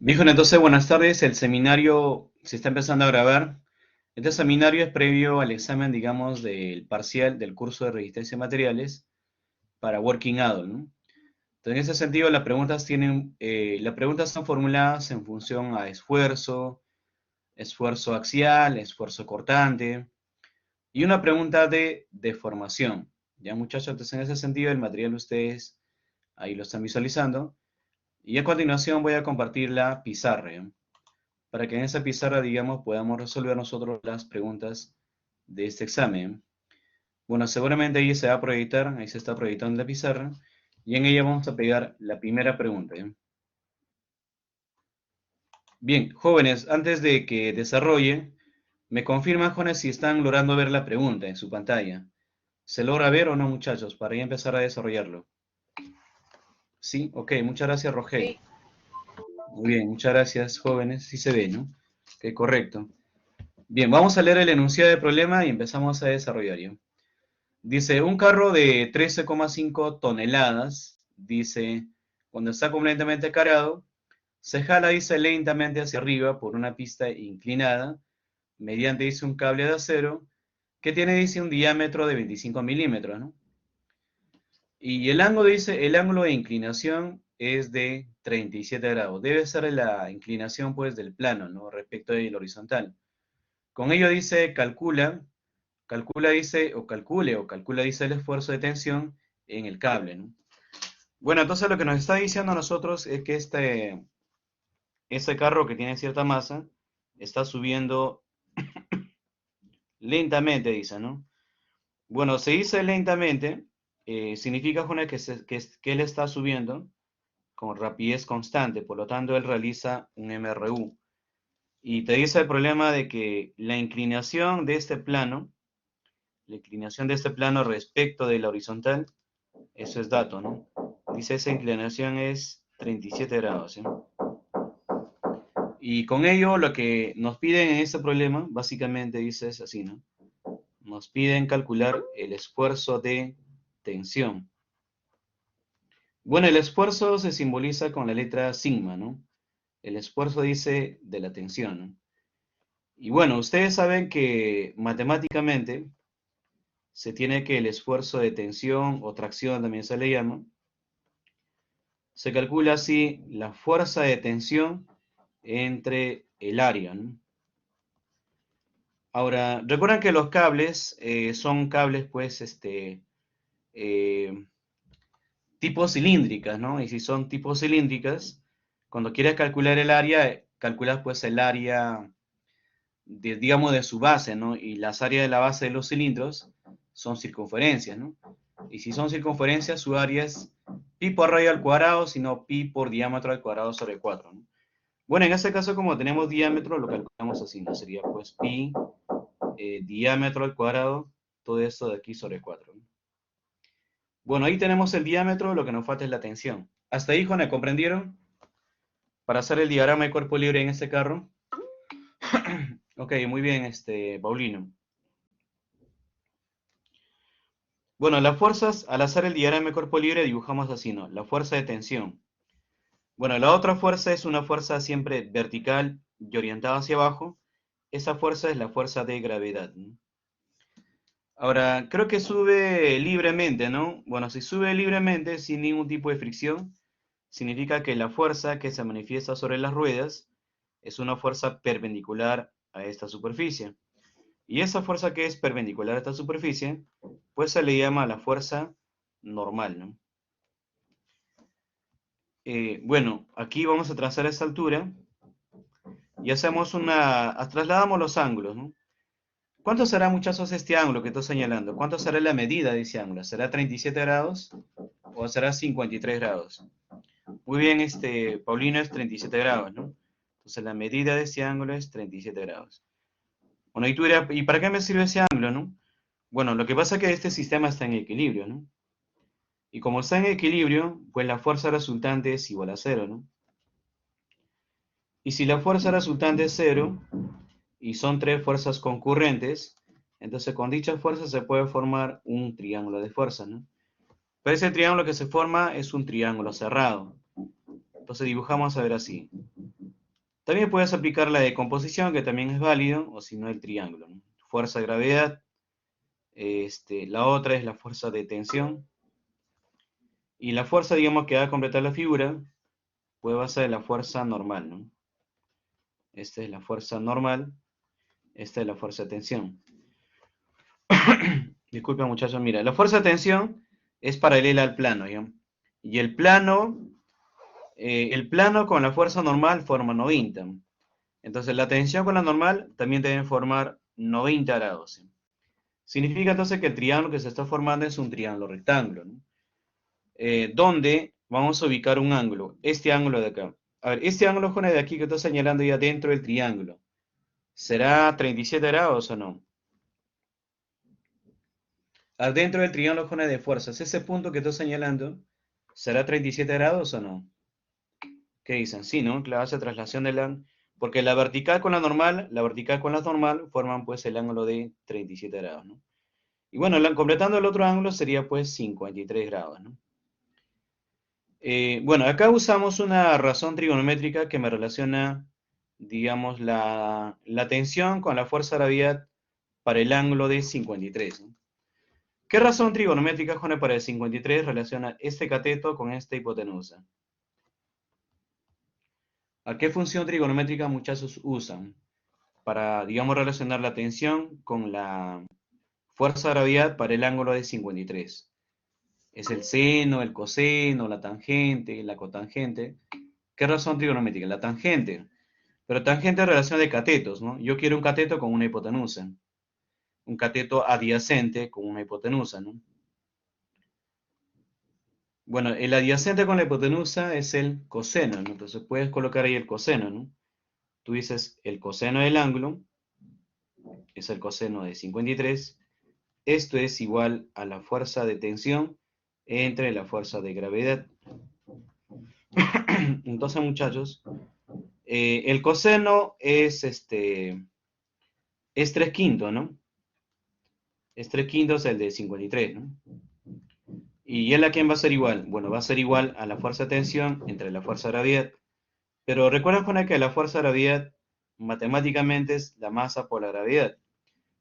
Bien, entonces buenas tardes. El seminario se está empezando a grabar. Este seminario es previo al examen, digamos, del parcial del curso de resistencia de materiales para Working Adult, ¿no? Entonces, en ese sentido, las preguntas son formuladas en función a esfuerzo, esfuerzo axial, esfuerzo cortante y una pregunta de deformación. Ya, muchachos, entonces en ese sentido, el material ustedes ahí lo están visualizando. Y a continuación voy a compartir la pizarra, ¿ya? Para que en esa pizarra, digamos, podamos resolver nosotros las preguntas de este examen. Bueno, seguramente ahí se va a proyectar, ahí se está proyectando la pizarra, y en ella vamos a pegar la primera pregunta, ¿eh? Bien, jóvenes, antes de que desarrolle, me confirman, jóvenes, si están logrando ver la pregunta en su pantalla. ¿Se logra ver o no, muchachos? Para ya empezar a desarrollarlo. ¿Sí? Ok, muchas gracias, Rogel. Sí, Muy bien, muchas gracias, jóvenes. Sí se ve, ¿no? Ok, correcto. Bien, vamos a leer el enunciado del problema y empezamos a desarrollar, ¿ya? Dice, un carro de 13,5 toneladas, dice, cuando está completamente cargado, se jala, dice, lentamente hacia arriba por una pista inclinada, mediante, dice, un cable de acero, que tiene, dice, un diámetro de 25 milímetros, ¿no? Y el ángulo, dice, el ángulo de inclinación es de 37 grados. Debe ser la inclinación, pues, del plano, ¿no? Respecto del horizontal. Con ello, dice, calcula, dice, el esfuerzo de tensión en el cable, ¿no? Bueno, entonces lo que nos está diciendo a nosotros es que este carro que tiene cierta masa está subiendo lentamente, dice, ¿no? Bueno, se dice lentamente, significa, Juna, que él está subiendo con rapidez constante, por lo tanto él realiza un MRU. Y te dice el problema de que la inclinación de este plano respecto de la horizontal, eso es dato, ¿no? Dice esa inclinación es 37 grados, ¿sí? Y con ello lo que nos piden en este problema, básicamente dice es así, ¿no? Nos piden calcular el esfuerzo de tensión. Bueno, el esfuerzo se simboliza con la letra sigma, ¿no? El esfuerzo dice de la tensión, ¿no? Y bueno, ustedes saben que matemáticamente se tiene que el esfuerzo de tensión o tracción también se le llama. Se calcula así la fuerza de tensión entre el área, ¿no? Ahora, recuerden que los cables son cables, pues, eh, tipo cilíndricas, ¿no? Y si son tipo cilíndricas, cuando quieres calcular el área, calculas, pues, el área, digamos, de su base, ¿no? Y las áreas de la base de los cilindros son circunferencias, ¿no? Y si son circunferencias, su área es pi por radio al cuadrado, sino pi por diámetro al cuadrado sobre 4, ¿no? Bueno, en este caso, como tenemos diámetro, lo calculamos así, ¿no? Sería pues pi diámetro al cuadrado, todo esto de aquí sobre 4, ¿no? Bueno, ahí tenemos el diámetro, lo que nos falta es la tensión. ¿Hasta ahí, Jona, comprendieron? Para hacer el diagrama de cuerpo libre en este carro. Ok, muy bien, Paulino. Bueno, las fuerzas, al hacer el diagrama de cuerpo libre, dibujamos así, ¿no? La fuerza de tensión. Bueno, la otra fuerza es una fuerza siempre vertical y orientada hacia abajo. Esa fuerza es la fuerza de gravedad, ¿no? Ahora, creo que sube libremente, ¿no? Bueno, si sube libremente sin ningún tipo de fricción, significa que la fuerza que se manifiesta sobre las ruedas es una fuerza perpendicular a esta superficie. Y esa fuerza que es perpendicular a esta superficie, pues se le llama la fuerza normal, ¿no? Bueno, aquí vamos a trazar esta altura y trasladamos los ángulos, ¿no? ¿Cuánto será, muchachos, este ángulo que estoy señalando? ¿Cuánto será la medida de ese ángulo? ¿Será 37 grados o será 53 grados? Muy bien, Paulino, es 37 grados, ¿no? Entonces la medida de ese ángulo es 37 grados. Bueno, y tú dirás, ¿y para qué me sirve ese ángulo, no? Bueno, lo que pasa es que este sistema está en equilibrio, ¿no? Y como está en equilibrio, pues la fuerza resultante es igual a cero, ¿no? Y si la fuerza resultante es cero, y son tres fuerzas concurrentes, entonces con dicha fuerza se puede formar un triángulo de fuerza, ¿no? Pero ese triángulo que se forma es un triángulo cerrado. Entonces dibujamos a ver así. También puedes aplicar la de composición, que también es válido, o si no el triángulo, ¿no? Fuerza de gravedad, la otra es la fuerza de tensión, y la fuerza, digamos, que va a completar la figura, pues va a ser la fuerza normal, ¿no? Esta es la fuerza normal, esta es la fuerza de tensión. Disculpen muchachos, mira, la fuerza de tensión es paralela al plano, ¿ya? Y el plano con la fuerza normal forma 90. Entonces la tensión con la normal también deben formar 90 grados, ¿sí? Significa entonces que el triángulo que se está formando es un triángulo rectángulo, ¿no? Donde vamos a ubicar un ángulo, este ángulo de acá. A ver, este ángulo, Jone, de aquí que estoy señalando ya dentro del triángulo, ¿será 37 grados o no? Adentro del triángulo, Jone, de fuerzas, ese punto que estoy señalando, ¿será 37 grados o no? ¿Qué dicen? Sí, ¿no? Claro, hace traslación del ángulo. Porque la vertical con la vertical con la normal forman pues el ángulo de 37 grados, ¿no? Y bueno, completando el otro ángulo sería pues 53 grados, ¿no? Bueno, acá usamos una razón trigonométrica que me relaciona, digamos, la tensión con la fuerza de gravedad para el ángulo de 53, ¿no? ¿Qué razón trigonométrica, Jone, para el 53 relaciona este cateto con esta hipotenusa? ¿A qué función trigonométrica muchachos usan para, digamos, relacionar la tensión con la fuerza de gravedad para el ángulo de 53? ¿Es el seno, el coseno, la tangente, la cotangente? ¿Qué razón trigonométrica? La tangente. Pero tangente es relación de catetos, ¿no? Yo quiero un cateto con una hipotenusa. Un cateto adyacente con una hipotenusa, ¿no? Bueno, el adyacente con la hipotenusa es el coseno, ¿no? Entonces puedes colocar ahí el coseno, ¿no? Tú dices el coseno del ángulo, es el coseno de 53. Esto es igual a la fuerza de tensión entre la fuerza de gravedad. Entonces, muchachos, el coseno es 3 quintos, ¿no? Es 3 quintos el de 53, ¿no? ¿Y él a quién va a ser igual? Bueno, va a ser igual a la fuerza de tensión entre la fuerza de gravedad. Pero recuerden, Juana, que la fuerza de gravedad matemáticamente es la masa por la gravedad.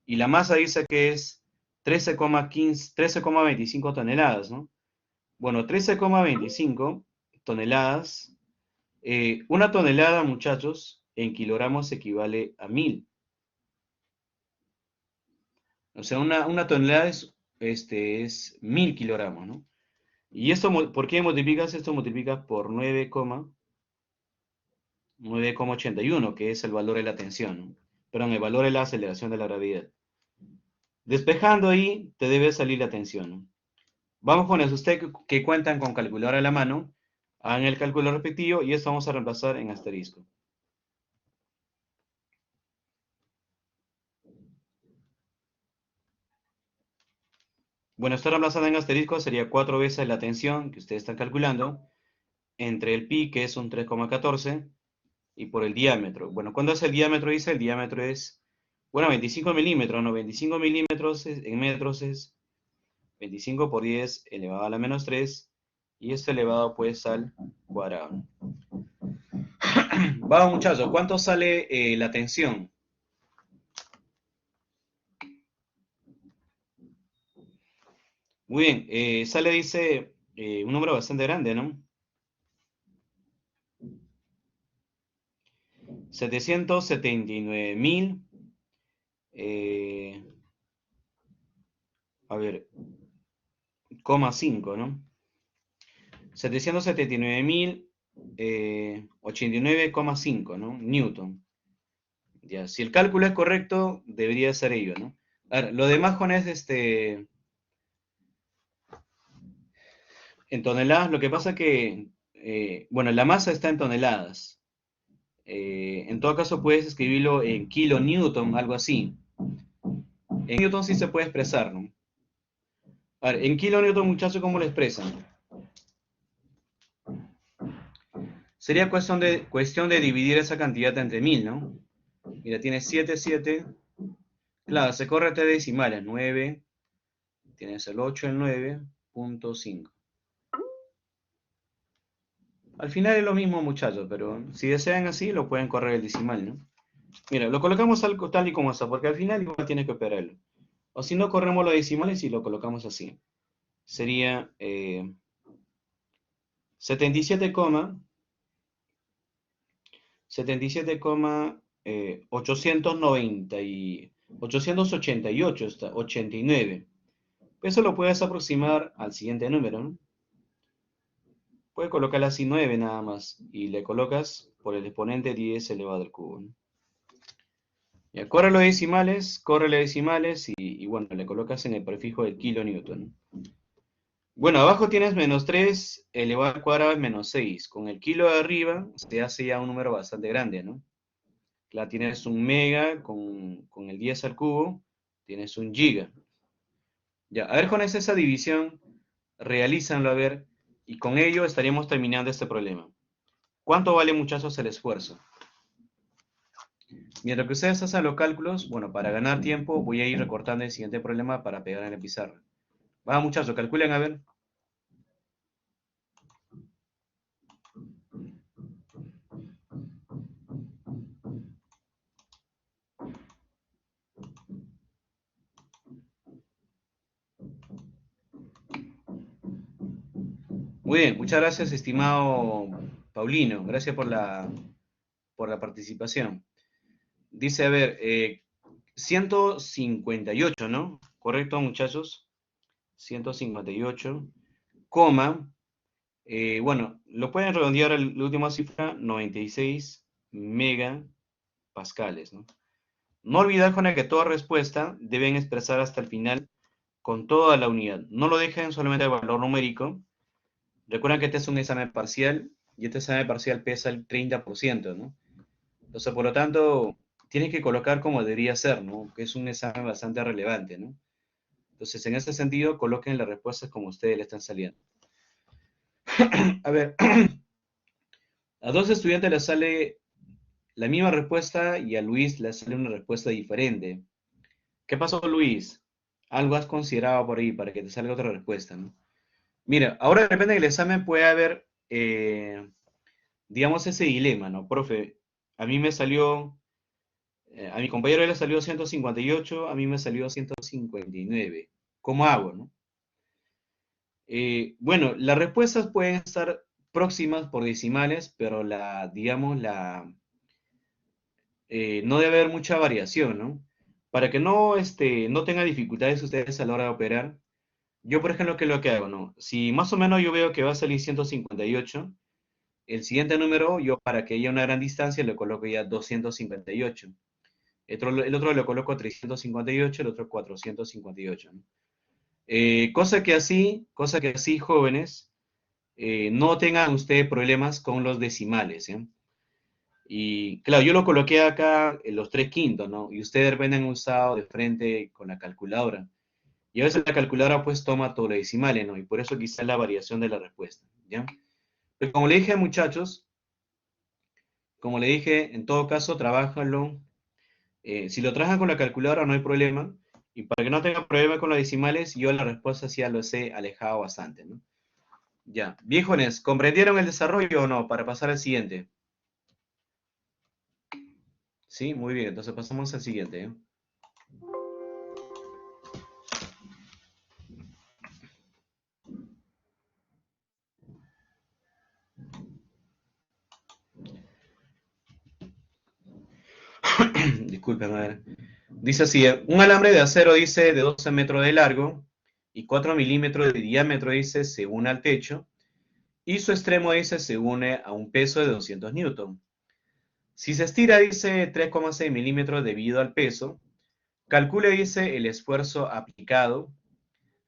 Y la masa dice que es 13,25 toneladas, ¿no? Bueno, 13,25 toneladas. Una tonelada, muchachos, en kilogramos equivale a 1000. O sea, una tonelada es 1000 kilogramos, ¿no? Y esto, ¿por qué multiplicas esto? Multiplicas por 9,81, que es el valor de la tensión, ¿no? Perdón, el valor de la aceleración de la gravedad. Despejando ahí, te debe salir la tensión, ¿no? Vamos con eso. Ustedes que cuentan con calculadora a la mano, hagan el cálculo respectivo y esto vamos a reemplazar en asterisco. Bueno, esto reemplazado en asterisco sería 4 veces la tensión que ustedes están calculando entre el pi, que es un 3,14, y por el diámetro. Bueno, ¿cuánto es el diámetro? Dice, el diámetro es, bueno, 25 milímetros, ¿no? 25 milímetros en metros es 25 por 10 elevado a la menos 3, y esto elevado pues al cuadrado. Vamos muchachos, ¿cuánto sale la tensión? Muy bien, sale, dice, un número bastante grande, ¿no? 779.000, a ver, 5, ¿no? 779.089,5, ¿no? Newton. Ya, si el cálculo es correcto, debería ser ello, ¿no? A ver, lo demás con es en toneladas, lo que pasa que, bueno, la masa está en toneladas. En todo caso puedes escribirlo en kilonewton, algo así. En newton sí se puede expresar, ¿no? A ver, en kilonewton, muchachos, ¿cómo lo expresan? Sería cuestión de dividir esa cantidad entre 1000, ¿no? Mira, tienes 7, 7. Claro, se corre tres decimales. 9, tienes el 8, el 9,5. Al final es lo mismo, muchachos, pero si desean así, lo pueden correr el decimal, ¿no? Mira, lo colocamos tal y como está, porque al final igual tienes que operarlo. O si no, corremos los decimales y lo colocamos así. Sería 77, 890 888 está, 89. Eso lo puedes aproximar al siguiente número, ¿no? Puedes colocar así 9 nada más y le colocas por el exponente 10 elevado al cubo, ¿no? Ya, corre los decimales y bueno, le colocas en el prefijo del kilonewton. Bueno, abajo tienes menos 3 elevado al cuadrado es menos 6. Con el kilo de arriba se hace ya un número bastante grande, ¿no? La tienes un mega con el 10 al cubo, tienes un giga. Ya, a ver, con esa división, realízanlo a ver, y con ello estaríamos terminando este problema. ¿Cuánto vale, muchachos, el esfuerzo? Mientras que ustedes hacen los cálculos, bueno, para ganar tiempo voy a ir recortando el siguiente problema para pegar en la pizarra. Va, muchachos, calculen a ver. Muy bien, muchas gracias, estimado Paulino. Gracias por la participación. Dice, a ver, 158, ¿no? ¿Correcto, muchachos? 158, coma, bueno, lo pueden redondear a la última cifra, 96 megapascales, ¿no? No olvidar, con que toda respuesta deben expresar hasta el final con toda la unidad. No lo dejen solamente el valor numérico. Recuerden que este es un examen parcial y este examen parcial pesa el 30%, ¿no? Entonces, por lo tanto, tienen que colocar como debería ser, ¿no? Que es un examen bastante relevante, ¿no? Entonces, en ese sentido, coloquen las respuestas como ustedes le están saliendo. A ver, a dos estudiantes les sale la misma respuesta y a Luis le sale una respuesta diferente. ¿Qué pasó, Luis? Algo has considerado por ahí para que te salga otra respuesta, ¿no? Mira, ahora depende del examen puede haber, digamos, ese dilema, ¿no? Profe, a mí me salió, a mi compañero le salió 158, a mí me salió 159. ¿Cómo hago, no? Bueno, las respuestas pueden estar próximas por decimales, pero digamos, no debe haber mucha variación, ¿no? Para que no tengan dificultades ustedes a la hora de operar, yo, por ejemplo, ¿qué es lo que hago, no? Si más o menos yo veo que va a salir 158, el siguiente número, yo para que haya una gran distancia, le coloco ya 258. El otro le coloco 358, el otro 458, ¿no? Cosa que así, jóvenes, no tengan ustedes problemas con los decimales, ¿eh? Y claro, yo lo coloqué acá en los 3/5, ¿no? Y ustedes de repente han usado de frente con la calculadora. Y a veces la calculadora pues toma todo lo decimales, ¿no? Y por eso quizás la variación de la respuesta, ¿ya? Pero como le dije, muchachos, como le dije, en todo caso, trabájalo. Si lo trabajan con la calculadora no hay problema. Y para que no tengan problema con los decimales, yo la respuesta sí ya lo he alejado bastante, ¿no? Ya. Viejones, ¿comprendieron el desarrollo o no? Para pasar al siguiente. Sí, muy bien. Entonces pasamos al siguiente, ¿eh? Disculpen, a ver. Dice así, un alambre de acero, dice, de 12 metros de largo y 4 milímetros de diámetro, dice, se une al techo y su extremo, dice, se une a un peso de 200 newton. Si se estira, dice, 3,6 milímetros debido al peso, calcule, dice, el esfuerzo aplicado.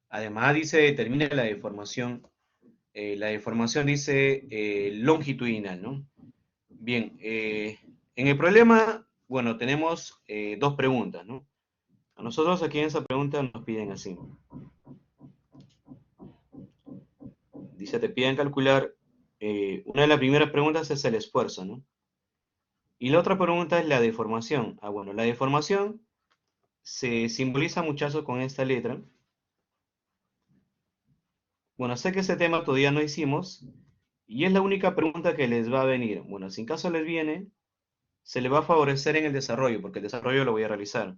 Además, dice, determine la deformación, dice, longitudinal, ¿no? Bien, en el problema, bueno, tenemos dos preguntas, ¿no? A nosotros aquí en esa pregunta nos piden así. Dice, te piden calcular, una de las primeras preguntas es el esfuerzo, ¿no? Y la otra pregunta es la deformación. Ah, bueno, la deformación se simboliza, muchacho, con esta letra. Bueno, sé que ese tema todavía no hicimos, Y es la única pregunta que les va a venir. Bueno, si en caso les viene, se le va a favorecer en el desarrollo, porque el desarrollo lo voy a realizar.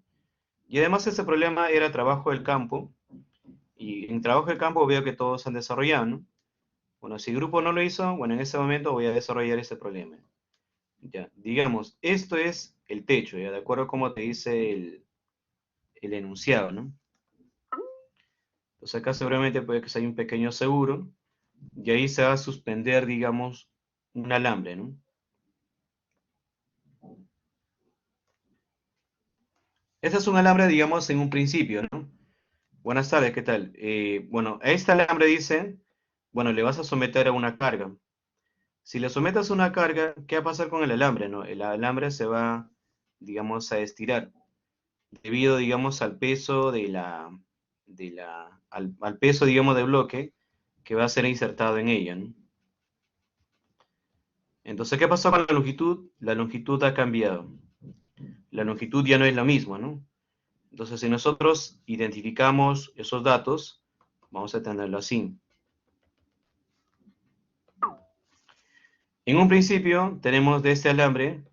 Y además ese problema era trabajo del campo, y en trabajo del campo veo que todos han desarrollado, ¿no? Bueno, si el grupo no lo hizo, bueno, en ese momento voy a desarrollar ese problema. Ya, digamos, esto es el techo, ya, de acuerdo a cómo te dice el enunciado, ¿no? Entonces acá seguramente puede que sea un pequeño seguro, y ahí se va a suspender, digamos, un alambre, ¿no? Este es un alambre, digamos, en un principio, ¿no? Buenas tardes, ¿qué tal? Bueno, a este alambre dice, bueno, le vas a someter a una carga. Si le sometes a una carga, ¿qué va a pasar con el alambre, no? El alambre se va, digamos, a estirar debido, digamos, al peso al peso, digamos, del bloque que va a ser insertado en ella, ¿no? Entonces, ¿qué pasó con la longitud? La longitud ha cambiado. La longitud ya no es la misma, ¿no? Entonces, si nosotros identificamos esos datos, vamos a tenerlo así. En un principio tenemos de este alambre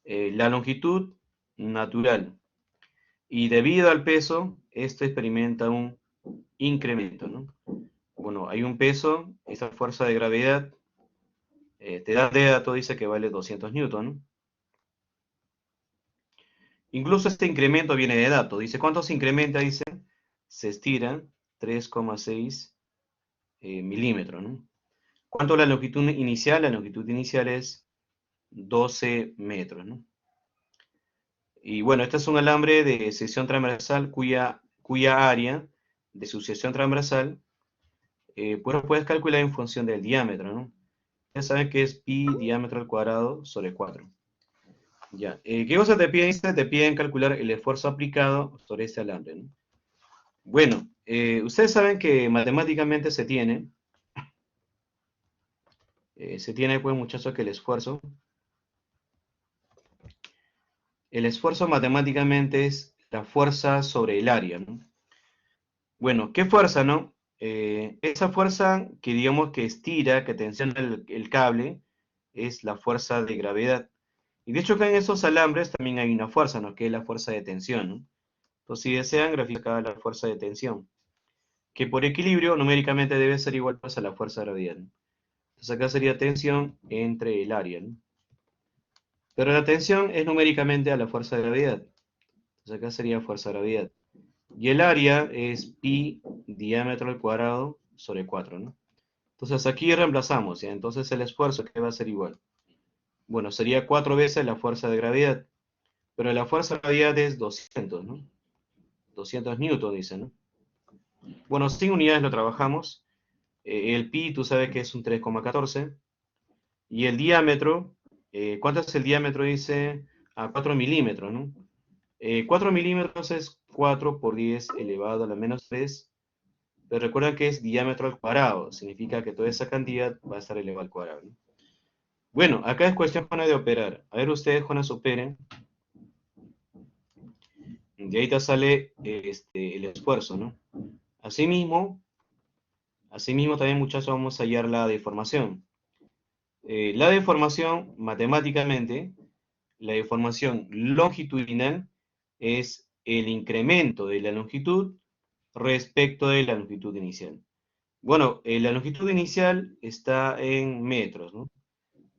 la longitud natural y debido al peso, esto experimenta un incremento, ¿no? Bueno, hay un peso, esa fuerza de gravedad, te da de dato, dice que vale 200 newton, ¿no? Incluso este incremento viene de dato, dice, ¿cuánto se incrementa? Dice, se estira 3,6 milímetros, ¿no? ¿Cuánto es la longitud inicial? La longitud inicial es 12 metros, ¿no? Y bueno, este es un alambre de sección transversal cuya área de su sección transversal pues puedes calcular en función del diámetro, ¿no? Ya saben que es pi diámetro al cuadrado sobre 4. Ya, ¿qué cosa te piden? Te piden calcular el esfuerzo aplicado sobre este alambre, ¿no? Bueno, ustedes saben que matemáticamente se tiene pues muchachos que el esfuerzo matemáticamente es la fuerza sobre el área, ¿no? Bueno, ¿qué fuerza, no? Esa fuerza que digamos que estira, que tensiona el cable, es la fuerza de gravedad. Y de hecho acá en esos alambres también hay una fuerza, ¿no? Que es la fuerza de tensión, ¿no? Entonces, si desean, graficar acá la fuerza de tensión, que por equilibrio numéricamente debe ser igual pues, a la fuerza de gravedad, ¿no? Entonces acá sería tensión entre el área, ¿no? Pero la tensión es numéricamente a la fuerza de gravedad. Entonces acá sería fuerza de gravedad. Y el área es pi diámetro al cuadrado sobre 4, ¿no? Entonces aquí reemplazamos, ¿ya? Entonces el esfuerzo que va a ser igual. Bueno, sería 4 veces la fuerza de gravedad. Pero la fuerza de gravedad es 200, ¿no? 200 newton, dice, ¿no? Bueno, sin unidades lo trabajamos. El pi, tú sabes que es un 3,14. Y el diámetro, ¿cuánto es el diámetro? Dice a 4 milímetros, ¿no? 4 milímetros es 4 por 10 elevado a la menos 3. Pero recuerda que es diámetro al cuadrado. Significa que toda esa cantidad va a estar elevada al cuadrado, ¿no? Bueno, acá es cuestión, Juana, de operar. A ver ustedes, Juanas, operen. Y ahí te sale el esfuerzo, ¿no? Asimismo, Asimismo, también, muchachos, vamos a hallar la deformación. La deformación, matemáticamente, la deformación longitudinal es el incremento de la longitud respecto de la longitud inicial. Bueno, la longitud inicial está en metros, ¿no?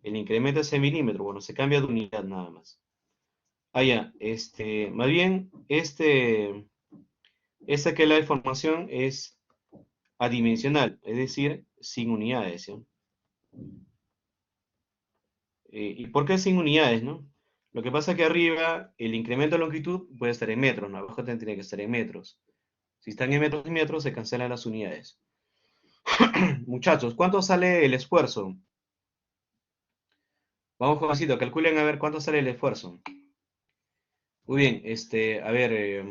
El incremento es en milímetros, bueno, se cambia de unidad nada más. Ah, ya, más bien, esta que es la deformación es adimensional, es decir, sin unidades, ¿sí? ¿Y por qué sin unidades, no? Lo que pasa es que arriba el incremento de longitud puede estar en metros, ¿no? Abajo tiene que estar en metros. Si están en metros y metros, se cancelan las unidades. Muchachos, ¿cuánto sale el esfuerzo? Vamos, jovencito, calculen a ver cuánto sale el esfuerzo. Muy bien, a ver,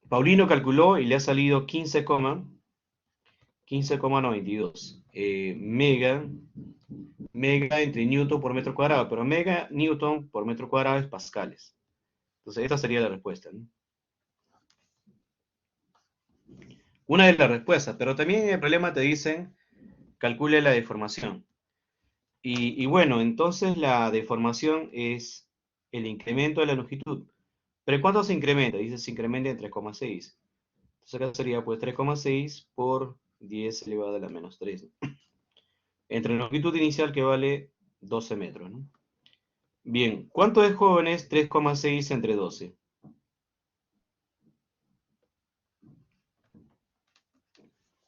Paulino calculó y le ha salido 15,92 mega entre newton por metro cuadrado, pero mega newton por metro cuadrado es pascales. Entonces, esta sería la respuesta, ¿no? Una de las respuestas, pero también en el problema te dicen, calcule la deformación. Y bueno, entonces la deformación es el incremento de la longitud. ¿Pero cuánto se incrementa? Dice se incrementa en 3,6. Entonces acá sería pues 3,6 por 10 elevado a la menos 3, ¿no? Entre la longitud inicial que vale 12 metros, ¿no? Bien, ¿cuánto es, jóvenes, 3,6 entre 12?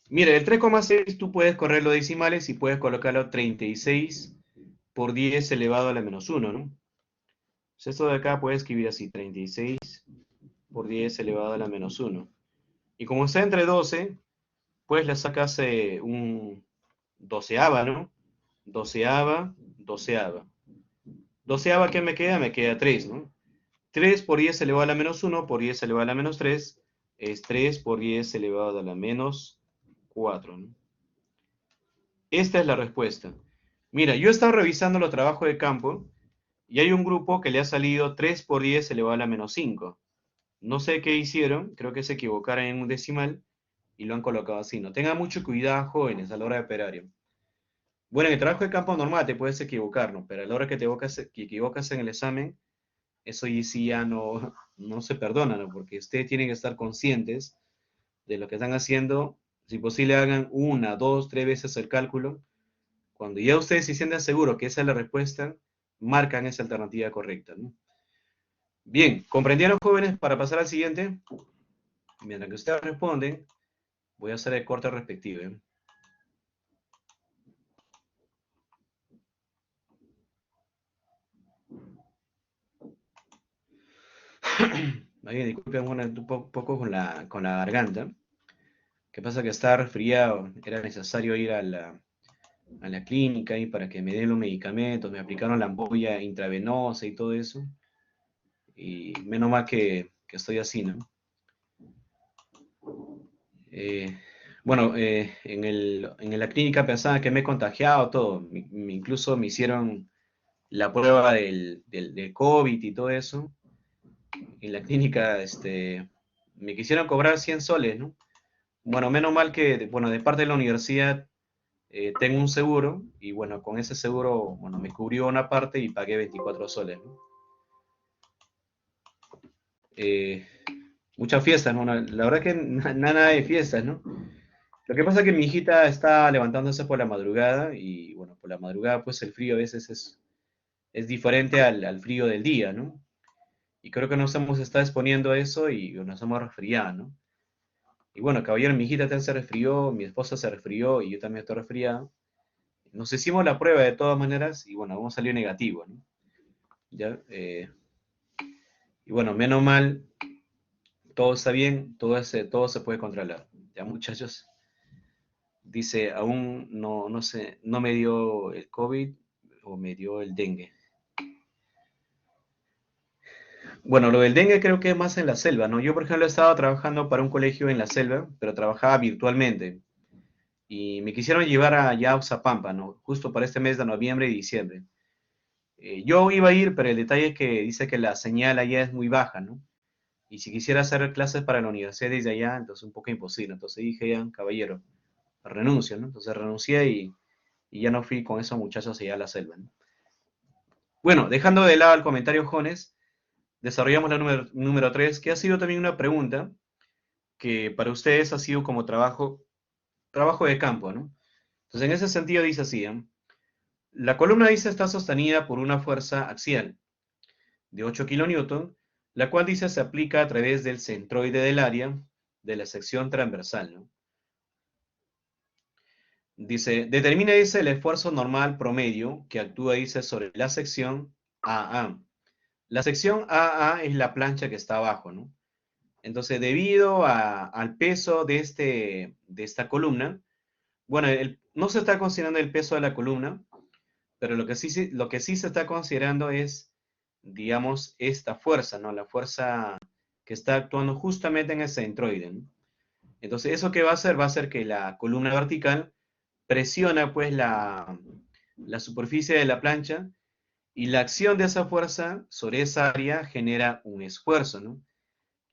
Mira, el 3,6 tú puedes correr los decimales y puedes colocarlo 36 por 10 elevado a la menos 1, ¿no? Entonces esto de acá puedes escribir así, 36 por 10 elevado a la menos 1. Y como está entre 12, pues le sacas un doceava, ¿no? Doceava, doceava. Doceava, ¿qué me queda? Me queda 3, ¿no? 3 por 10 elevado a la menos 1 por 10 elevado a la menos 3 es 3 por 10 elevado a la menos 4, ¿no? Esta es la respuesta. Mira, yo he estado revisando los trabajos de campo y hay un grupo que le ha salido 3 por 10 elevado a la menos 5. No sé qué hicieron, creo que se equivocaron en un decimal y lo han colocado así. No tengan mucho cuidado, jóvenes, a la hora de operar. Bueno, en el trabajo de campo normal te puedes equivocar, ¿no? Pero a la hora que equivocas en el examen, eso sí ya no se perdona, ¿no? Porque ustedes tienen que estar conscientes de lo que están haciendo. Si posible, hagan una, dos, tres veces el cálculo. Cuando ya ustedes se sientan seguros que esa es la respuesta, marcan esa alternativa correcta, ¿no? Bien, ¿comprendieron, jóvenes? Para pasar al siguiente, mientras que ustedes responden, voy a hacer el corte respectivo, ¿eh? Ahí, disculpen un poco con la garganta. ¿Qué pasa? Que estaba resfriado, era necesario ir a la clínica y para que me den los medicamentos, me aplicaron la ampolla intravenosa y todo eso. Y menos mal que estoy así, ¿no? Eh, bueno, en la clínica pensaba que me he contagiado todo. Incluso me hicieron la prueba del COVID y todo eso. En la clínica, me quisieron cobrar 100 soles, ¿no? Bueno, menos mal que, bueno, de parte de la universidad tengo un seguro y bueno, con ese seguro, bueno, me cubrió una parte y pagué 24 soles, ¿no? Eh, Muchas fiestas, ¿no? La verdad que nada de fiestas, ¿no? Lo que pasa es que mi hijita está levantándose por la madrugada y bueno, por la madrugada pues el frío a veces es diferente al frío del día, ¿no? Y creo que nos hemos estado exponiendo a eso y nos hemos resfriado, ¿no? Y bueno, caballero, mi hijita también se resfrió, mi esposa se resfrió y yo también estoy resfriado. Nos hicimos la prueba de todas maneras y bueno, hemos salido negativo, ¿no? ¿Ya? Y bueno, menos mal, todo está bien, todo se puede controlar. Ya, muchachos, dice, aún no sé, no me dio el COVID o me dio el dengue. Bueno, lo del dengue creo que es más en la selva, ¿no? Yo, por ejemplo, estaba trabajando para un colegio en la selva, pero trabajaba virtualmente. Y me quisieron llevar allá a Oxapampa, ¿no? Justo para este mes de noviembre y diciembre. Yo iba a ir, pero el detalle es que dice que la señal allá es muy baja, ¿no? Y si quisiera hacer clases para la universidad desde allá, entonces un poco imposible. Entonces dije, ya, caballero, renuncio, ¿no? Entonces renuncié y ya no fui con esos muchachos allá a la selva, ¿no? Bueno, dejando de lado el comentario, Jones, desarrollamos la número 3, que ha sido también una pregunta que para ustedes ha sido como trabajo de campo, ¿no? Entonces, en ese sentido dice así, ¿eh? La columna dice está sostenida por una fuerza axial de 8 kilonewton, la cual dice se aplica a través del centroide del área de la sección transversal, ¿no? Dice, determina, dice, el esfuerzo normal promedio que actúa, dice, sobre la sección AA. La sección AA es la plancha que está abajo, ¿no? Entonces, debido al peso de esta columna, bueno, no se está considerando el peso de la columna, pero lo que sí se está considerando es, digamos, esta fuerza, ¿no? La fuerza que está actuando justamente en el centroide, ¿no? Entonces, ¿eso qué va a hacer? Va a hacer que la columna vertical presiona, pues, la superficie de la plancha y la acción de esa fuerza sobre esa área genera un esfuerzo, ¿no?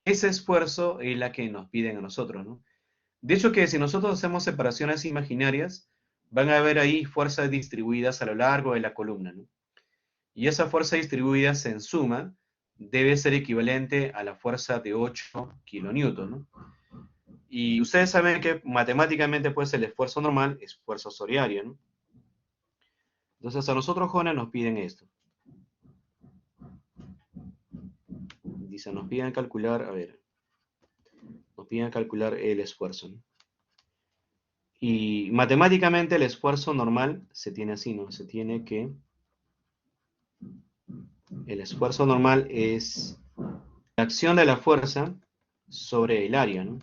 Ese esfuerzo es la que nos piden a nosotros, ¿no? De hecho que si nosotros hacemos separaciones imaginarias, van a haber ahí fuerzas distribuidas a lo largo de la columna, ¿no? Y esa fuerza distribuida en suma debe ser equivalente a la fuerza de 8 kilonewton, ¿no? Y ustedes saben que matemáticamente pues el esfuerzo normal es fuerza osoriaria, ¿no? Entonces a nosotros jóvenes nos piden esto. Dice, nos piden calcular, a ver, nos piden calcular el esfuerzo, ¿no? Y matemáticamente el esfuerzo normal se tiene así, ¿no? Se tiene que, el esfuerzo normal es la acción de la fuerza sobre el área, ¿no?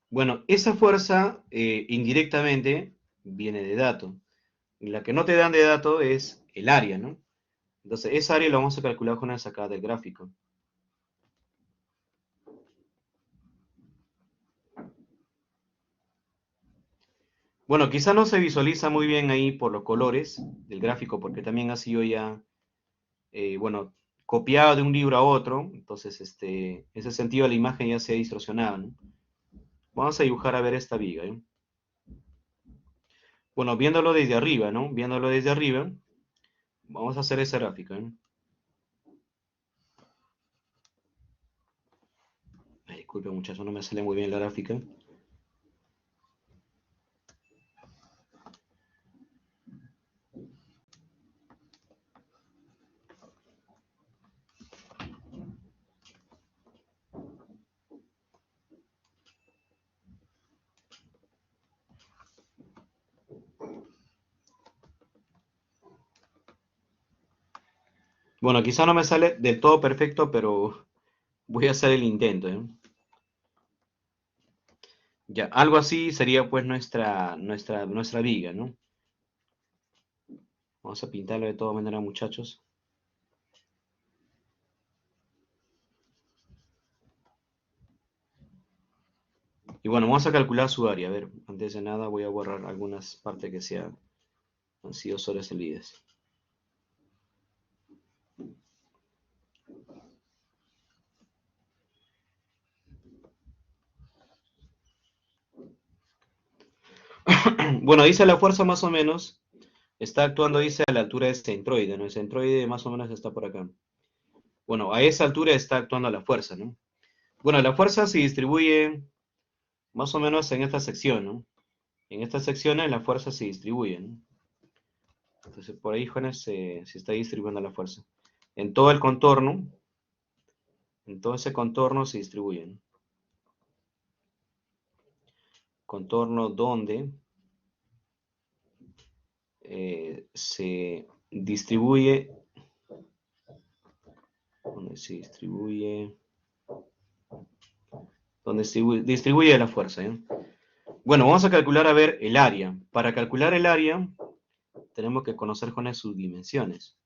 Bueno, esa fuerza indirectamente viene de dato. La que no te dan de dato es el área, ¿no? Entonces, esa área la vamos a calcular con la sacada del gráfico. Bueno, quizá no se visualiza muy bien ahí por los colores del gráfico, porque también ha sido ya, bueno, copiado de un libro a otro, entonces, en ese sentido la imagen ya se ha distorsionado, ¿no? Vamos a dibujar a ver esta viga, ¿eh? Bueno, viéndolo desde arriba, ¿no? Viéndolo desde arriba, vamos a hacer esa gráfica, ¿eh? Ay, disculpe muchachos, no me sale muy bien la gráfica. Bueno, quizá no me sale del todo perfecto, pero voy a hacer el intento, ¿eh? Ya, algo así sería pues nuestra viga, ¿no? Vamos a pintarlo de todas maneras, muchachos. Y bueno, vamos a calcular su área. A ver, antes de nada voy a borrar algunas partes que han sido sobresalidas. Bueno, dice la fuerza más o menos, está actuando, dice, a la altura del centroide, ¿no? El centroide más o menos está por acá. Bueno, a esa altura está actuando la fuerza, ¿no? Bueno, la fuerza se distribuye más o menos en esta sección, ¿no? En estas secciones la fuerza se distribuye, ¿no? Entonces por ahí, jóvenes, se está distribuyendo la fuerza. En todo el contorno, en todo ese contorno se distribuye, ¿no? Contorno donde se distribuye, donde se distribuye la fuerza, ¿eh? Bueno, vamos a calcular a ver el área. Para calcular el área tenemos que conocer con sus dimensiones.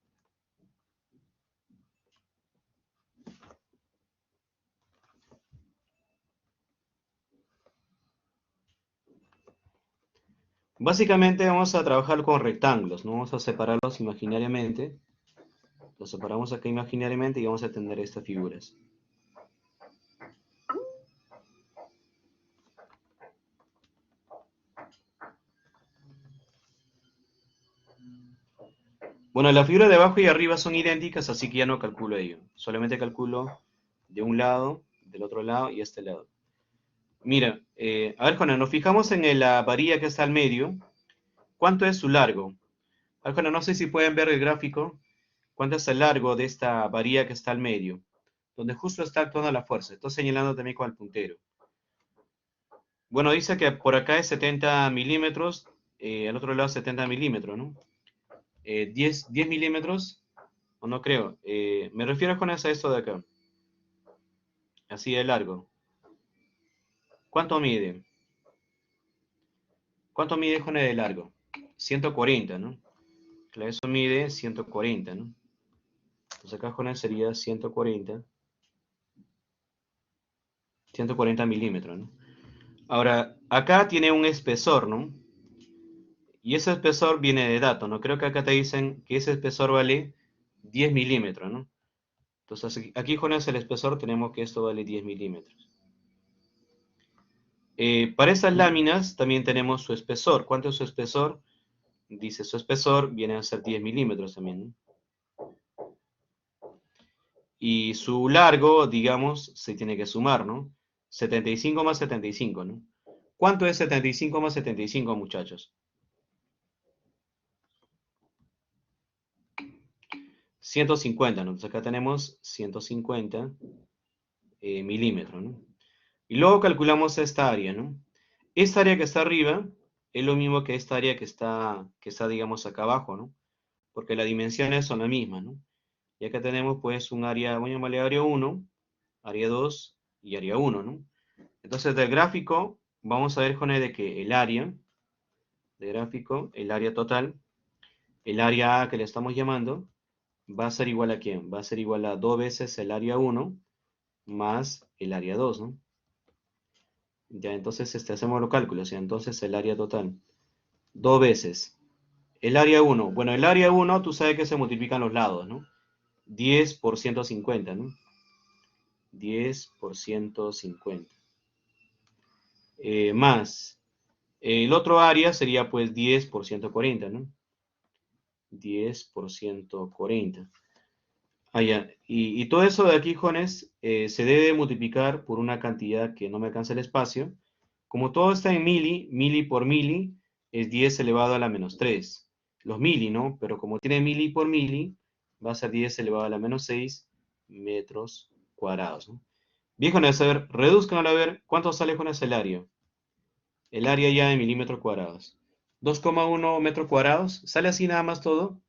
Básicamente vamos a trabajar con rectángulos, ¿no? Vamos a separarlos imaginariamente. Los separamos acá imaginariamente y vamos a tener estas figuras. Bueno, las figuras de abajo y arriba son idénticas, así que ya no calculo ello. Solamente calculo de un lado, del otro lado y este lado. Mira, a ver, Juana, nos fijamos en la varilla que está al medio. ¿Cuánto es su largo? A ver, Juana, no sé si pueden ver el gráfico. ¿Cuánto es el largo de esta varilla que está al medio? Donde justo está actuando la fuerza. Estoy señalando también con el puntero. Bueno, dice que por acá es 70 milímetros, al otro lado 70 milímetros, ¿no? 10 milímetros, o no creo. Me refiero con eso a esto de acá. Así de largo. ¿Cuánto mide? ¿Cuánto mide, Jone, de largo? 140, ¿no? Claro, eso mide 140, ¿no? Entonces acá, Jone, sería 140 milímetros, ¿no? Ahora, acá tiene un espesor, ¿no? Y ese espesor viene de dato, ¿no? Creo que acá te dicen que ese espesor vale 10 milímetros, ¿no? Entonces aquí con el espesor tenemos que esto vale 10 milímetros. Para estas láminas también tenemos su espesor. ¿Cuánto es su espesor? Dice su espesor viene a ser 10 milímetros también, ¿no? Y su largo, digamos, se tiene que sumar, ¿no? 75 más 75, ¿no? ¿Cuánto es 75 más 75, muchachos? 150, ¿no? Entonces acá tenemos 150 milímetros, ¿no? Y luego calculamos esta área, ¿no? Esta área que está arriba es lo mismo que esta área que está, digamos, acá abajo, ¿no? Porque las dimensiones son las mismas, ¿no? Y acá tenemos, pues, un área, voy a llamarle área 1, área 2 y área 1, ¿no? Entonces, del gráfico, vamos a ver, Jone, de que el área, de gráfico, el área total, el área A que le estamos llamando, va a ser igual a ¿quién? Va a ser igual a 2 veces el área 1 más el área 2, ¿no? Ya, entonces hacemos los cálculos, ¿ya? Entonces el área total, 2 veces el área 1. Bueno, el área 1, tú sabes que se multiplican los lados, ¿no? 10 por 150, ¿no? 10 por 150. Más el otro área sería pues 10 por 140, ¿no? 10 por 140. Ah, ya. Y todo eso de aquí, Jones, se debe multiplicar por una cantidad que no me alcanza el espacio. Como todo está en mili por mili es 10 elevado a la menos 3. Los mili, ¿no? Pero como tiene mili por mili, va a ser 10 elevado a la menos 6 metros cuadrados, ¿no? Bien, Jones, a ver, reduzcan a ver cuánto sale, Jones, el área. El área ya en milímetros cuadrados. 2,1 metros cuadrados. ¿Sale así nada más todo?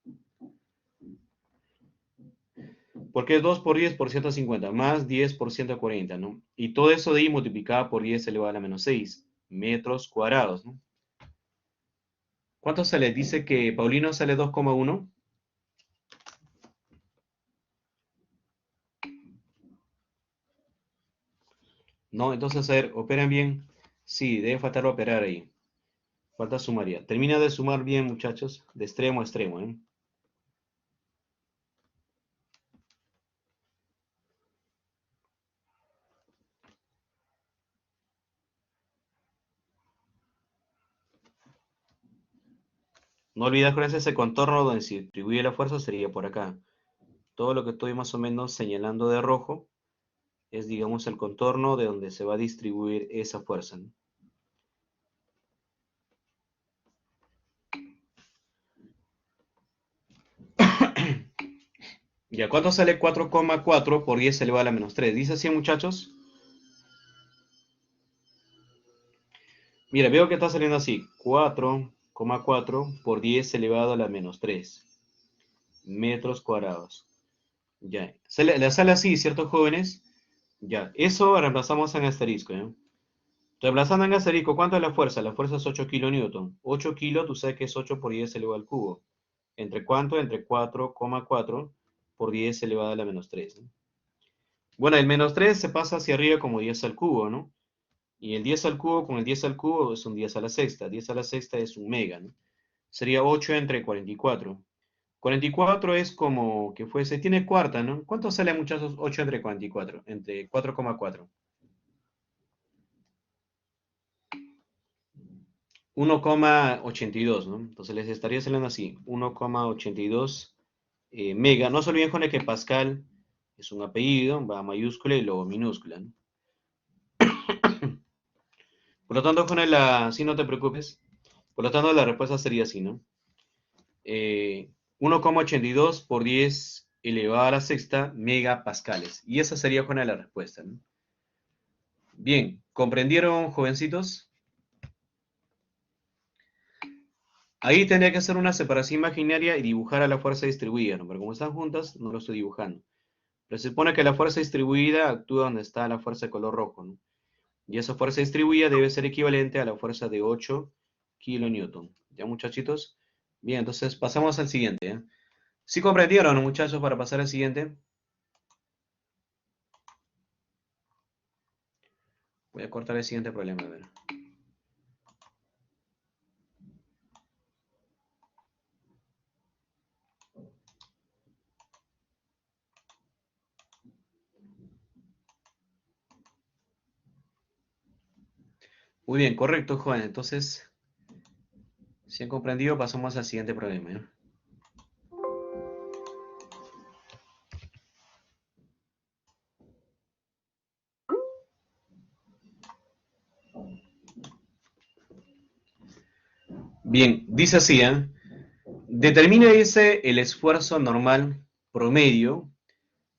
Porque es 2 por 10 por 150, más 10 por 140, ¿no? Y todo eso de ahí multiplicado por 10 elevado a la menos 6 metros cuadrados, ¿no? ¿Cuánto sale? Dice que Paulino sale 2,1. No, entonces a ver, ¿operan bien? Sí, debe faltar operar ahí. Falta sumar ya. Termina de sumar bien, muchachos, de extremo a extremo, ¿eh? No olvides con ese contorno donde se distribuye la fuerza sería por acá. Todo lo que estoy más o menos señalando de rojo es, digamos, el contorno de donde se va a distribuir esa fuerza, ¿no? Ya, ¿cuánto sale 4,4 por 10 elevado a la menos 3? ¿Dice así, muchachos? Mira, veo que está saliendo así. 4,4 por 10 elevado a la menos 3 metros cuadrados. Ya, le sale así, ¿cierto, jóvenes? Ya, eso reemplazamos en asterisco, ¿eh? Reemplazando en asterisco, ¿cuánto es la fuerza? La fuerza es 8 kilonewton. 8 kilos, tú sabes que es 8 por 10 elevado al cubo. ¿Entre cuánto? Entre 4,4 por 10 elevado a la menos 3, ¿no? Bueno, el menos 3 se pasa hacia arriba como 10 al cubo, ¿no? Y el 10 al cubo con el 10 al cubo es un 10 a la sexta. 10 a la sexta es un mega, ¿no? Sería 8 entre 44. 44 es como que fuese, tiene cuarta, ¿no? ¿Cuánto sale, muchachos, 8 entre 44? Entre 4,4. 1,82, ¿no? Entonces les estaría saliendo así, 1,82 mega. No se olviden, Jone, que Pascal es un apellido, va mayúscula y luego minúscula, ¿no? Por lo tanto, Jone, sí, no te preocupes. Por lo tanto, la respuesta sería así, ¿no? 1,82 por 10 elevado a la sexta megapascales. Y esa sería, Juana, la respuesta, ¿no? Bien, ¿comprendieron, jovencitos? Ahí tendría que hacer una separación imaginaria y dibujar a la fuerza distribuida, ¿no? Pero como están juntas, no lo estoy dibujando. Pero se supone que la fuerza distribuida actúa donde está la fuerza de color rojo, ¿no? Y esa fuerza distribuida debe ser equivalente a la fuerza de 8 kilonewton. ¿Ya, muchachitos? Bien, entonces pasamos al siguiente, ¿eh? ¿Sí comprendieron, muchachos, para pasar al siguiente? Voy a cortar el siguiente problema, a ver. Muy bien, correcto, Juan. Entonces, si han comprendido, pasamos al siguiente problema, ¿eh? Bien, dice así, ¿eh? Determina, dice, el esfuerzo normal promedio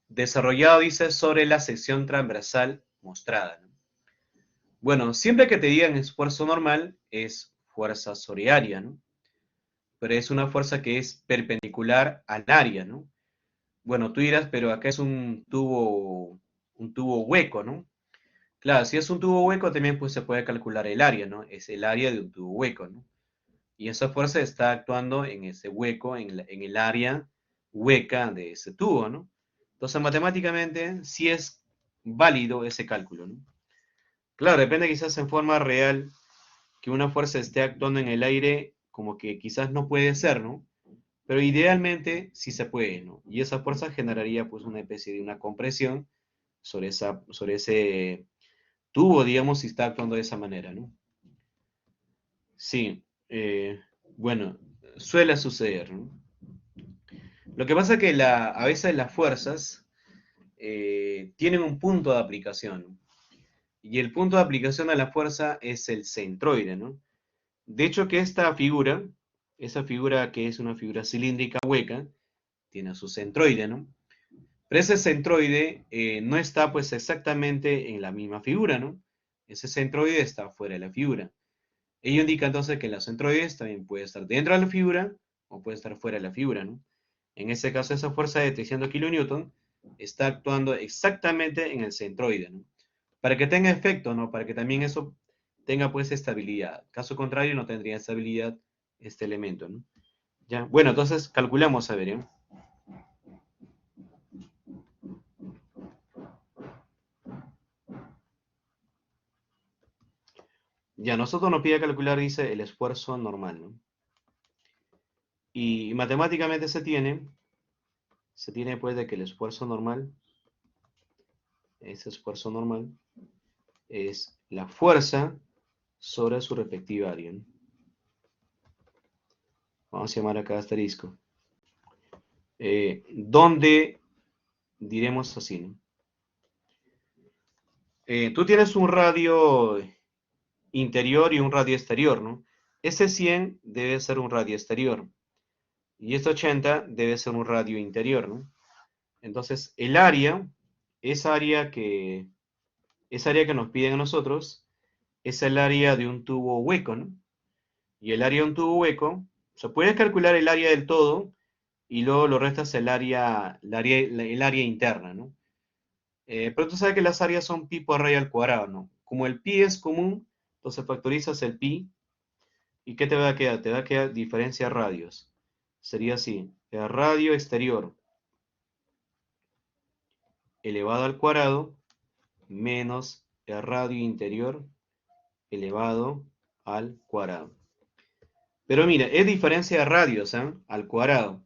desarrollado, dice, sobre la sección transversal mostrada, ¿no? Bueno, siempre que te digan esfuerzo normal, es fuerza sobre área, ¿no? Pero es una fuerza que es perpendicular al área, ¿no? Bueno, tú dirás, pero acá es un tubo hueco, ¿no? Claro, si es un tubo hueco, también pues se puede calcular el área, ¿no? Es el área de un tubo hueco, ¿no? Y esa fuerza está actuando en ese hueco, en el área hueca de ese tubo, ¿no? Entonces, matemáticamente, sí es válido ese cálculo, ¿no? Claro, depende quizás en forma real que una fuerza esté actuando en el aire, como que quizás no puede ser, ¿no? Pero idealmente sí se puede, ¿no? Y esa fuerza generaría pues una especie de una compresión sobre ese tubo, digamos, si está actuando de esa manera, ¿no? Sí, bueno, suele suceder, ¿no? Lo que pasa es que a veces las fuerzas tienen un punto de aplicación, y el punto de aplicación de la fuerza es el centroide, ¿no? De hecho que esa figura que es una figura cilíndrica hueca, tiene su centroide, ¿no? Pero ese centroide no está pues exactamente en la misma figura, ¿no? Ese centroide está fuera de la figura. Ello indica entonces que la centroides también puede estar dentro de la figura o puede estar fuera de la figura, ¿no? En este caso, esa fuerza de 300 kN está actuando exactamente en el centroide, ¿no? Para que tenga efecto, ¿no? Para que también eso tenga pues estabilidad. Caso contrario, no tendría estabilidad este elemento, ¿no? ¿Ya? Bueno, entonces calculamos, a ver, ¿eh? Ya, nosotros nos pide calcular, dice, el esfuerzo normal, ¿no? Y matemáticamente se tiene pues de que el esfuerzo normal, ese esfuerzo normal, es la fuerza sobre su respectiva área, ¿no? Vamos a llamar acá asterisco. Donde diremos así, ¿no? Tú tienes un radio interior y un radio exterior, ¿no? Ese 100 debe ser un radio exterior y este 80 debe ser un radio interior, ¿no? Entonces, el área, esa área que, esa área que nos piden a nosotros, es el área de un tubo hueco, ¿no? Y el área de un tubo hueco, o sea, puedes calcular el área del todo y luego lo restas el área interna, ¿no? Pero tú sabes que las áreas son pi por radio al cuadrado, ¿no? Como el pi es común, entonces factorizas el pi y ¿qué te va a quedar? Te va a quedar diferencia de radios. Sería así, el radio exterior elevado al cuadrado menos el radio interior elevado al cuadrado. Pero mira, es diferencia de radios, ¿eh? Al cuadrado.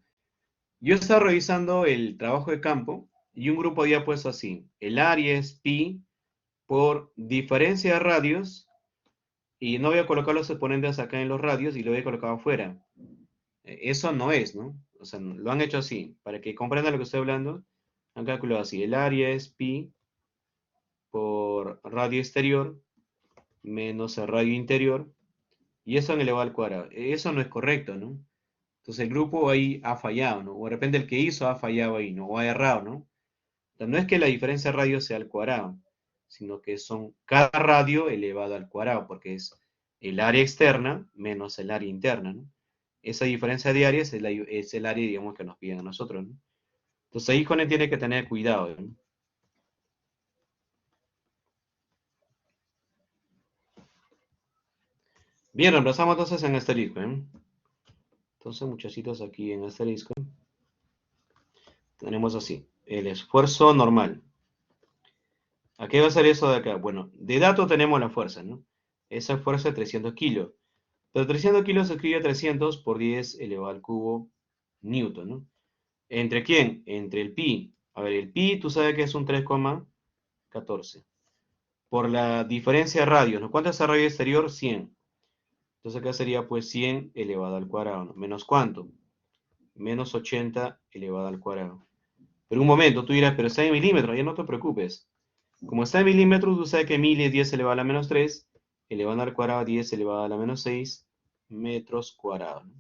Yo estaba revisando el trabajo de campo y un grupo había puesto así, el área es pi por diferencia de radios y no voy a colocar los exponentes acá en los radios y lo voy a colocar afuera. Eso no es, ¿no? O sea, lo han hecho así. Para que comprendan lo que estoy hablando, han calculado así, el área es pi por radio exterior menos el radio interior y eso en elevado al cuadrado. Eso no es correcto, ¿no? Entonces el grupo ahí ha fallado, ¿no? O de repente el que hizo ha fallado ahí, ¿no? O ha errado, ¿no? No es que la diferencia de radio sea al cuadrado, sino que son cada radio elevado al cuadrado, porque es el área externa menos el área interna, ¿no? Esa diferencia de áreas es el área, digamos, que nos piden a nosotros, ¿no? Entonces ahí Jonen tiene que tener cuidado, ¿no? Bien, reemplazamos entonces en asterisco, ¿eh? Entonces, muchachitos, aquí en asterisco tenemos así, el esfuerzo normal. ¿A qué va a ser eso de acá? Bueno, de dato tenemos la fuerza, ¿no? Esa fuerza es 300 kilos. Pero 300 kilos se escribe 300 por 10 elevado al cubo newton, ¿no? ¿Entre quién? Entre el pi. A ver, el pi, tú sabes que es un 3,14. por la diferencia de radios, ¿no? ¿Cuánto es el radio exterior? 100. Entonces acá sería pues 100 elevado al cuadrado, ¿no? ¿Menos cuánto? Menos 80 elevado al cuadrado. Pero un momento, tú dirás, pero está en milímetros, ya no te preocupes. Como está en milímetros, tú sabes que 1000 es 10 elevado a la menos 3, elevado al cuadrado 10 elevado a la menos 6 metros cuadrados, ¿no?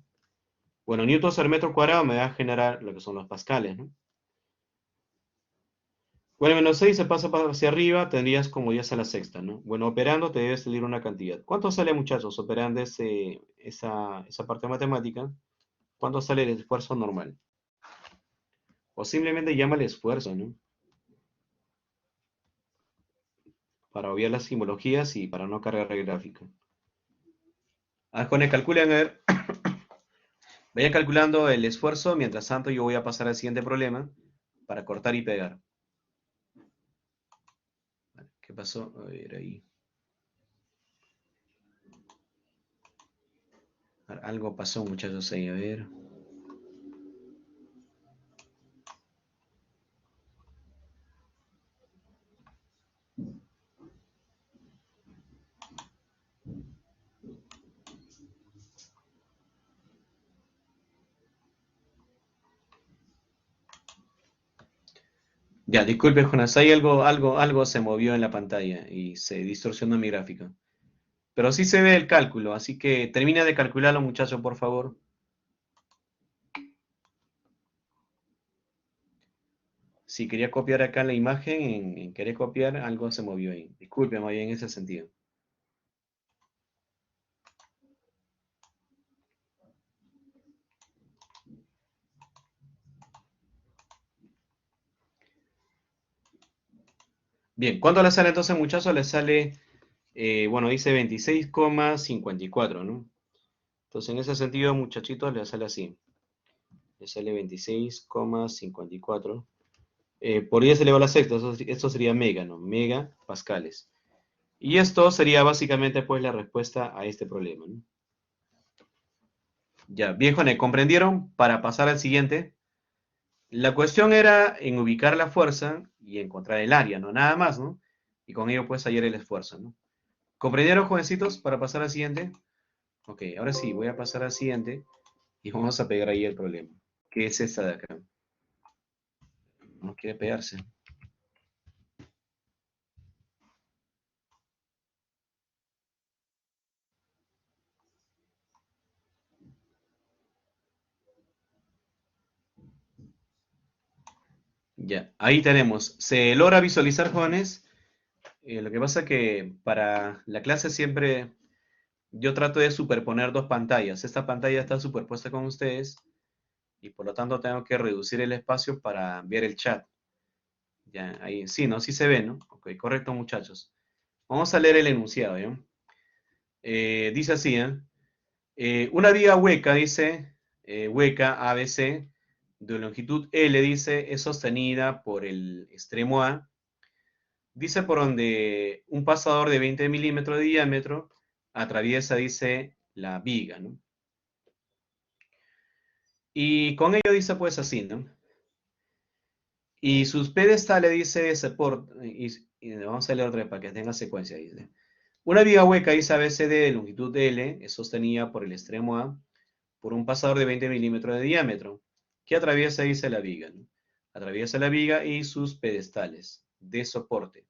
Bueno, newtons al metro cuadrado me va a generar lo que son los pascales, ¿no? Bueno, menos 6 se pasa hacia arriba, tendrías como 10 a la sexta, ¿no? Bueno, operando te debe salir una cantidad. ¿Cuánto sale, muchachos, operando esa parte matemática? ¿Cuánto sale el esfuerzo normal? O simplemente llama el esfuerzo, ¿no? Para obviar las simbologías y para no cargar el gráfico. Con el calculen, a ver. Vayan calculando el esfuerzo, mientras tanto yo voy a pasar al siguiente problema para cortar y pegar. ¿Qué pasó? A ver ahí. Algo pasó, muchachos, ahí, a ver. Ya, disculpe, Jonas, hay algo se movió en la pantalla y se distorsionó mi gráfico. Pero sí se ve el cálculo, así que termina de calcularlo, muchachos, por favor. Si quería copiar acá la imagen, en querer copiar, algo se movió ahí. Disculpe, más bien en ese sentido. Bien, ¿cuánto le sale entonces, muchachos? Le sale, bueno, dice 26,54, ¿no? Entonces, en ese sentido, muchachitos, le sale así. Le sale 26,54. Por 10 elevado a la sexta, esto sería mega, ¿no? Mega pascales. Y esto sería básicamente, pues, la respuesta a este problema, ¿no? Ya, viejones, ¿comprendieron? Para pasar al siguiente. La cuestión era en ubicar la fuerza y encontrar el área, ¿no? Nada más, ¿no? Y con ello, pues, hallar el esfuerzo, ¿no? ¿Comprendieron, jovencitos, para pasar al siguiente? Ok, ahora sí, voy a pasar al siguiente y vamos a pegar ahí el problema, que es esta de acá. No quiere pegarse. Ya, ahí tenemos. ¿Se logra visualizar, jóvenes? Lo que pasa que para la clase siempre yo trato de superponer dos pantallas. Esta pantalla está superpuesta con ustedes y por lo tanto tengo que reducir el espacio para ver el chat. Ya, ahí sí, ¿no? Sí se ve, ¿no? Ok, correcto, muchachos. Vamos a leer el enunciado, ¿ya? Dice así, ¿eh? Una viga hueca, dice, hueca ABC, de longitud L, dice, es sostenida por el extremo A. Dice por donde un pasador de 20 milímetros de diámetro atraviesa, dice, la viga, ¿no? Y con ello dice pues así, ¿no? Y sus pedestales dice soporte, y vamos a leer otra vez para que tenga secuencia, dice. Una viga hueca, dice ABCD de longitud L, es sostenida por el extremo A por un pasador de 20 milímetros de diámetro, que atraviesa, dice, la viga, ¿no? Atraviesa la viga y sus pedestales de soporte.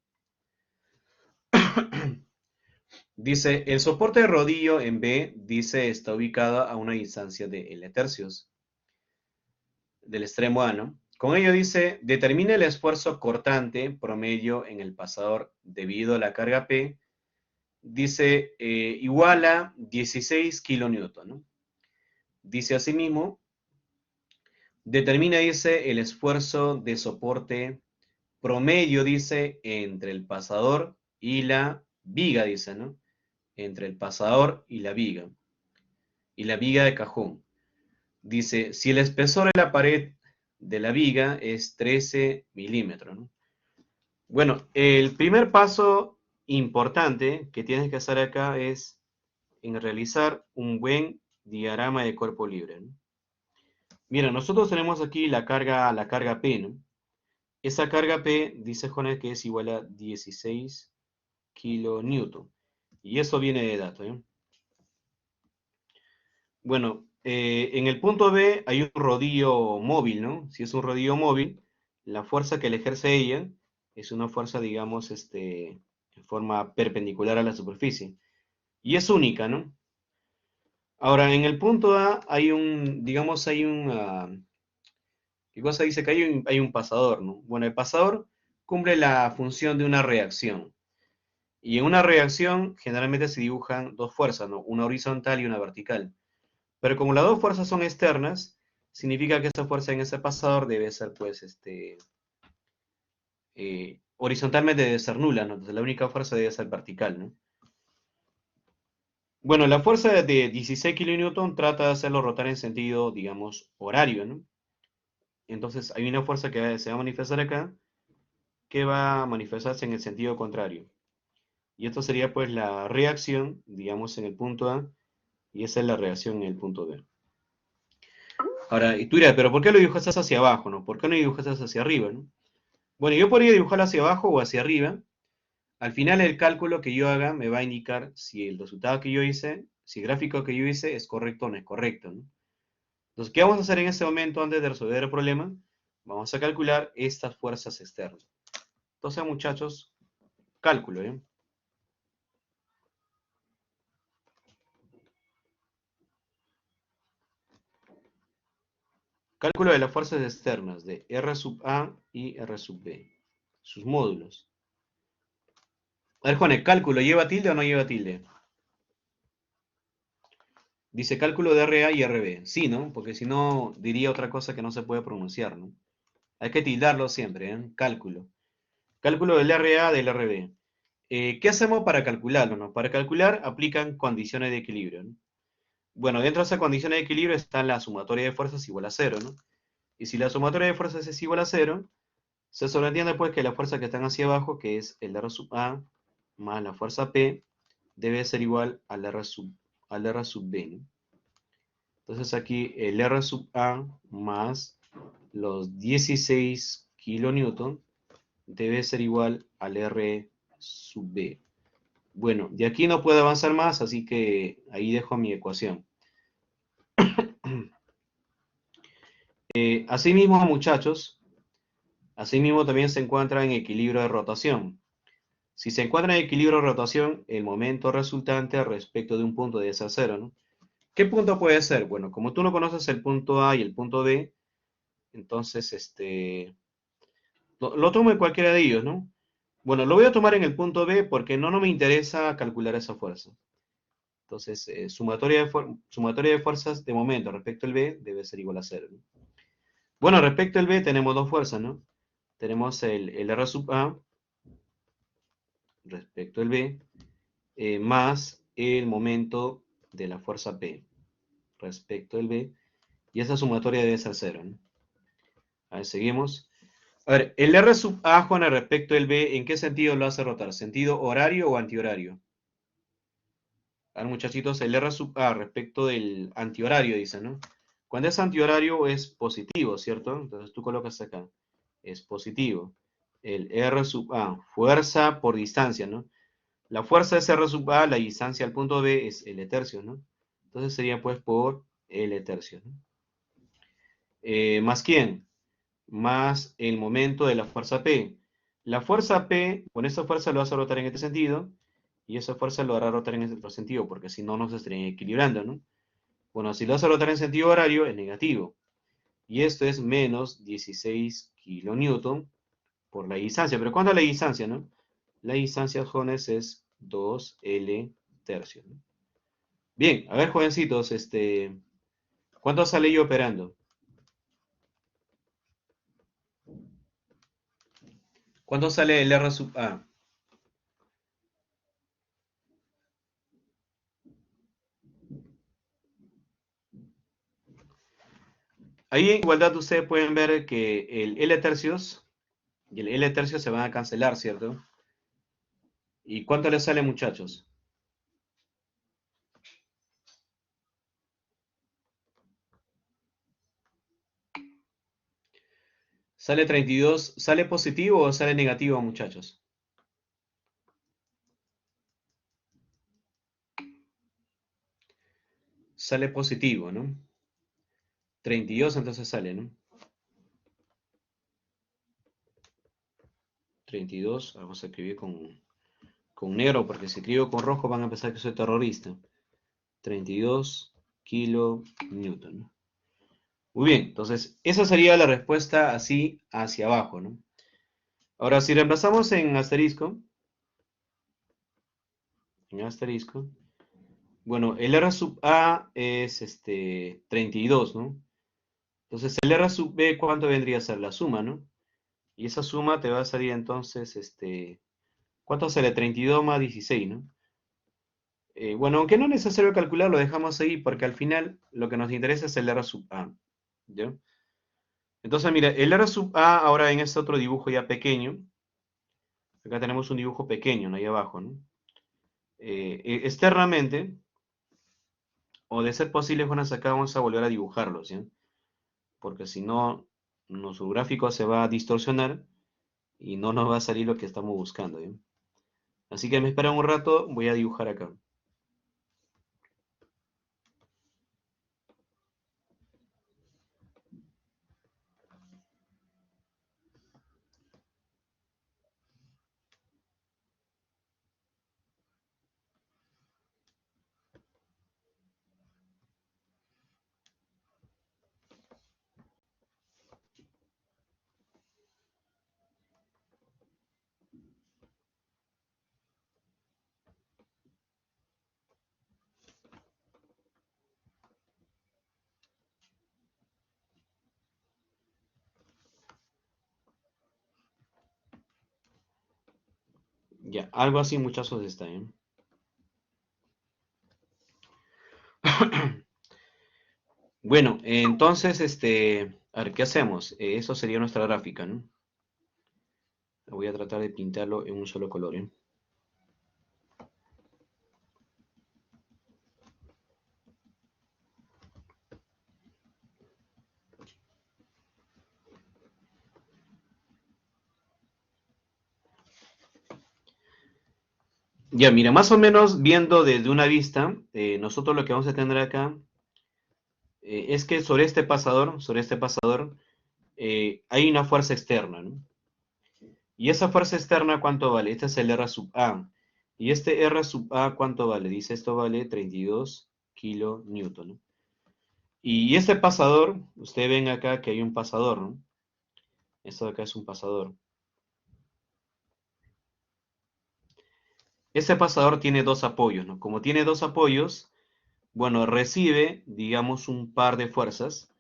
Dice, el soporte de rodillo en B, dice, está ubicado a una distancia de L tercios del extremo A, ¿no? Con ello dice, determina el esfuerzo cortante promedio en el pasador debido a la carga P, dice, igual a 16 kilonewton, ¿no? Dice asimismo, determina, dice, el esfuerzo de soporte promedio, dice, entre el pasador y la viga, dice, ¿no? Entre el pasador y la viga de cajón. Dice, si el espesor de la pared de la viga es 13 milímetros, ¿no? Bueno, el primer paso importante que tienes que hacer acá es en realizar un buen diagrama de cuerpo libre, ¿no? Mira, nosotros tenemos aquí la carga P, ¿no? Esa carga P dice Jones que es igual a 16 kilonewton. Y eso viene de dato, ¿eh? Bueno, en el punto B hay un rodillo móvil, ¿no? Si es un rodillo móvil, la fuerza que le ejerce ella es una fuerza, digamos, en forma perpendicular a la superficie. Y es única, ¿no? Ahora, en el punto A hay un, digamos, ¿qué cosa dice que hay un pasador, ¿no? Bueno, el pasador cumple la función de una reacción. Y en una reacción generalmente se dibujan dos fuerzas, ¿no? Una horizontal y una vertical. Pero como las dos fuerzas son externas, significa que esa fuerza en ese pasador debe ser, pues, horizontalmente debe ser nula, ¿no? Entonces la única fuerza debe ser vertical, ¿no? Bueno, la fuerza de 16 kN trata de hacerlo rotar en sentido, digamos, horario, ¿no? Entonces hay una fuerza que se va a manifestar acá, que va a manifestarse en el sentido contrario. Y esto sería, pues, la reacción, digamos, en el punto A, y esa es la reacción en el punto B. Ahora, y tú dirás, pero ¿por qué lo dibujas hacia abajo, no? ¿Por qué no dibujas hacia arriba, no? Bueno, yo podría dibujarlo hacia abajo o hacia arriba. Al final el cálculo que yo haga me va a indicar si el resultado que yo hice, si el gráfico que yo hice es correcto o no es correcto, ¿no? Entonces, ¿qué vamos a hacer en este momento antes de resolver el problema? Vamos a calcular estas fuerzas externas. Entonces, muchachos, cálculo, ¿eh? Cálculo de las fuerzas externas de R sub A y R sub B. Sus módulos. A ver, Juan, ¿cálculo lleva tilde o no lleva tilde? Dice cálculo de RA y RB. Sí, ¿no? Porque si no, diría otra cosa que no se puede pronunciar, ¿no? Hay que tildarlo siempre, ¿eh? Cálculo. Cálculo del RA del RB. ¿Qué hacemos para calcularlo, no? Para calcular aplican condiciones de equilibrio, ¿no? Bueno, dentro de esas condiciones de equilibrio está la sumatoria de fuerzas igual a cero, ¿no? Y si la sumatoria de fuerzas es igual a cero, se sobreentiende pues que la fuerza que están hacia abajo, que es el R sub A más la fuerza P, debe ser igual al R sub B, ¿no? Entonces aquí el R sub A más los 16 kilonewton debe ser igual al R sub B. Bueno, de aquí no puedo avanzar más, así que ahí dejo mi ecuación. Asimismo, muchachos, asimismo también se encuentra en equilibrio de rotación. Si se encuentra en equilibrio de rotación, el momento resultante respecto de un punto debe ser cero, ¿no? ¿Qué punto puede ser? Bueno, como tú no conoces el punto A y el punto B, entonces lo tomo en cualquiera de ellos, ¿no? Bueno, lo voy a tomar en el punto B porque no me interesa calcular esa fuerza. Entonces, sumatoria de fuerzas de momento respecto al B debe ser igual a cero, ¿no? Bueno, respecto al B tenemos dos fuerzas, ¿no? Tenemos el R sub A respecto al B más el momento de la fuerza P respecto al B, y esa sumatoria debe ser cero, ¿no? A ver, seguimos. A ver, el R sub A, Juana, respecto al B, ¿en qué sentido lo hace rotar? ¿Sentido horario o antihorario? A ver, muchachitos, el R sub A respecto del antihorario, dice, ¿no? Cuando es antihorario es positivo, ¿cierto? Entonces tú colocas acá, es positivo. El R sub A, fuerza por distancia, ¿no? La fuerza es R sub A, la distancia al punto B es L tercios, ¿no? Entonces sería pues por L tercios, ¿no? ¿Más quién? Más el momento de la fuerza P. La fuerza P, con esa fuerza lo hace rotar en este sentido, y esa fuerza lo hará rotar en este otro sentido, porque si no, no se estaría equilibrando, ¿no? Bueno, si lo hace rotar en sentido horario, es negativo. Y esto es menos 16 kilonewton por la distancia. Pero ¿cuánto es la distancia, no? La distancia, jóvenes, es 2L tercios, ¿no? Bien, a ver, jovencitos, ¿cuánto sale yo operando? ¿Cuánto sale el R sub A? Ahí en igualdad ustedes pueden ver que el L tercios y el L tercios se van a cancelar, ¿cierto? ¿Y cuánto les sale, muchachos? ¿Sale 32? ¿Sale positivo o sale negativo, muchachos? sale positivo, ¿no? 32 entonces sale, ¿no? 32, vamos a escribir con negro, porque si escribo con rojo van a pensar que soy terrorista. 32 kilonewton, ¿no? Muy bien, entonces esa sería la respuesta así hacia abajo, ¿no? Ahora, si reemplazamos en asterisco, bueno, el R sub A es 32, ¿no? Entonces el R sub B, ¿cuánto vendría a ser? La suma, ¿no? Y esa suma te va a salir entonces, ¿cuánto sale? 32 más 16, ¿no? Bueno, aunque no es necesario calcular, lo dejamos ahí porque al final lo que nos interesa es el R sub A, ¿ya? Entonces, mira, el R sub A ahora en este otro dibujo ya pequeño, acá tenemos un dibujo pequeño, ¿no? Ahí abajo, ¿no? Externamente, o de ser posible, Jonas, acá vamos a volver a dibujarlo, ¿sí? Porque si no, nuestro gráfico se va a distorsionar y no nos va a salir lo que estamos buscando, ¿sí? Así que me esperan un rato, voy a dibujar acá. Ya, algo así, muchachos, está, ¿eh? Bueno, entonces, a ver, ¿qué hacemos? Eso sería nuestra gráfica, ¿no? Voy a tratar de pintarlo en un solo color, ¿eh? Ya, mira, más o menos viendo desde una vista, nosotros lo que vamos a tener acá es que sobre este pasador, hay una fuerza externa, ¿no? Y esa fuerza externa, ¿cuánto vale? Este es el R sub A. Y este R sub A, ¿cuánto vale? Dice, esto vale 32 kilonewton, ¿no? Y este pasador, ustedes ven acá que hay un pasador, ¿no? Esto de acá es un pasador. Este pasador tiene dos apoyos, ¿no? Como tiene dos apoyos, bueno, recibe, digamos, un par de fuerzas.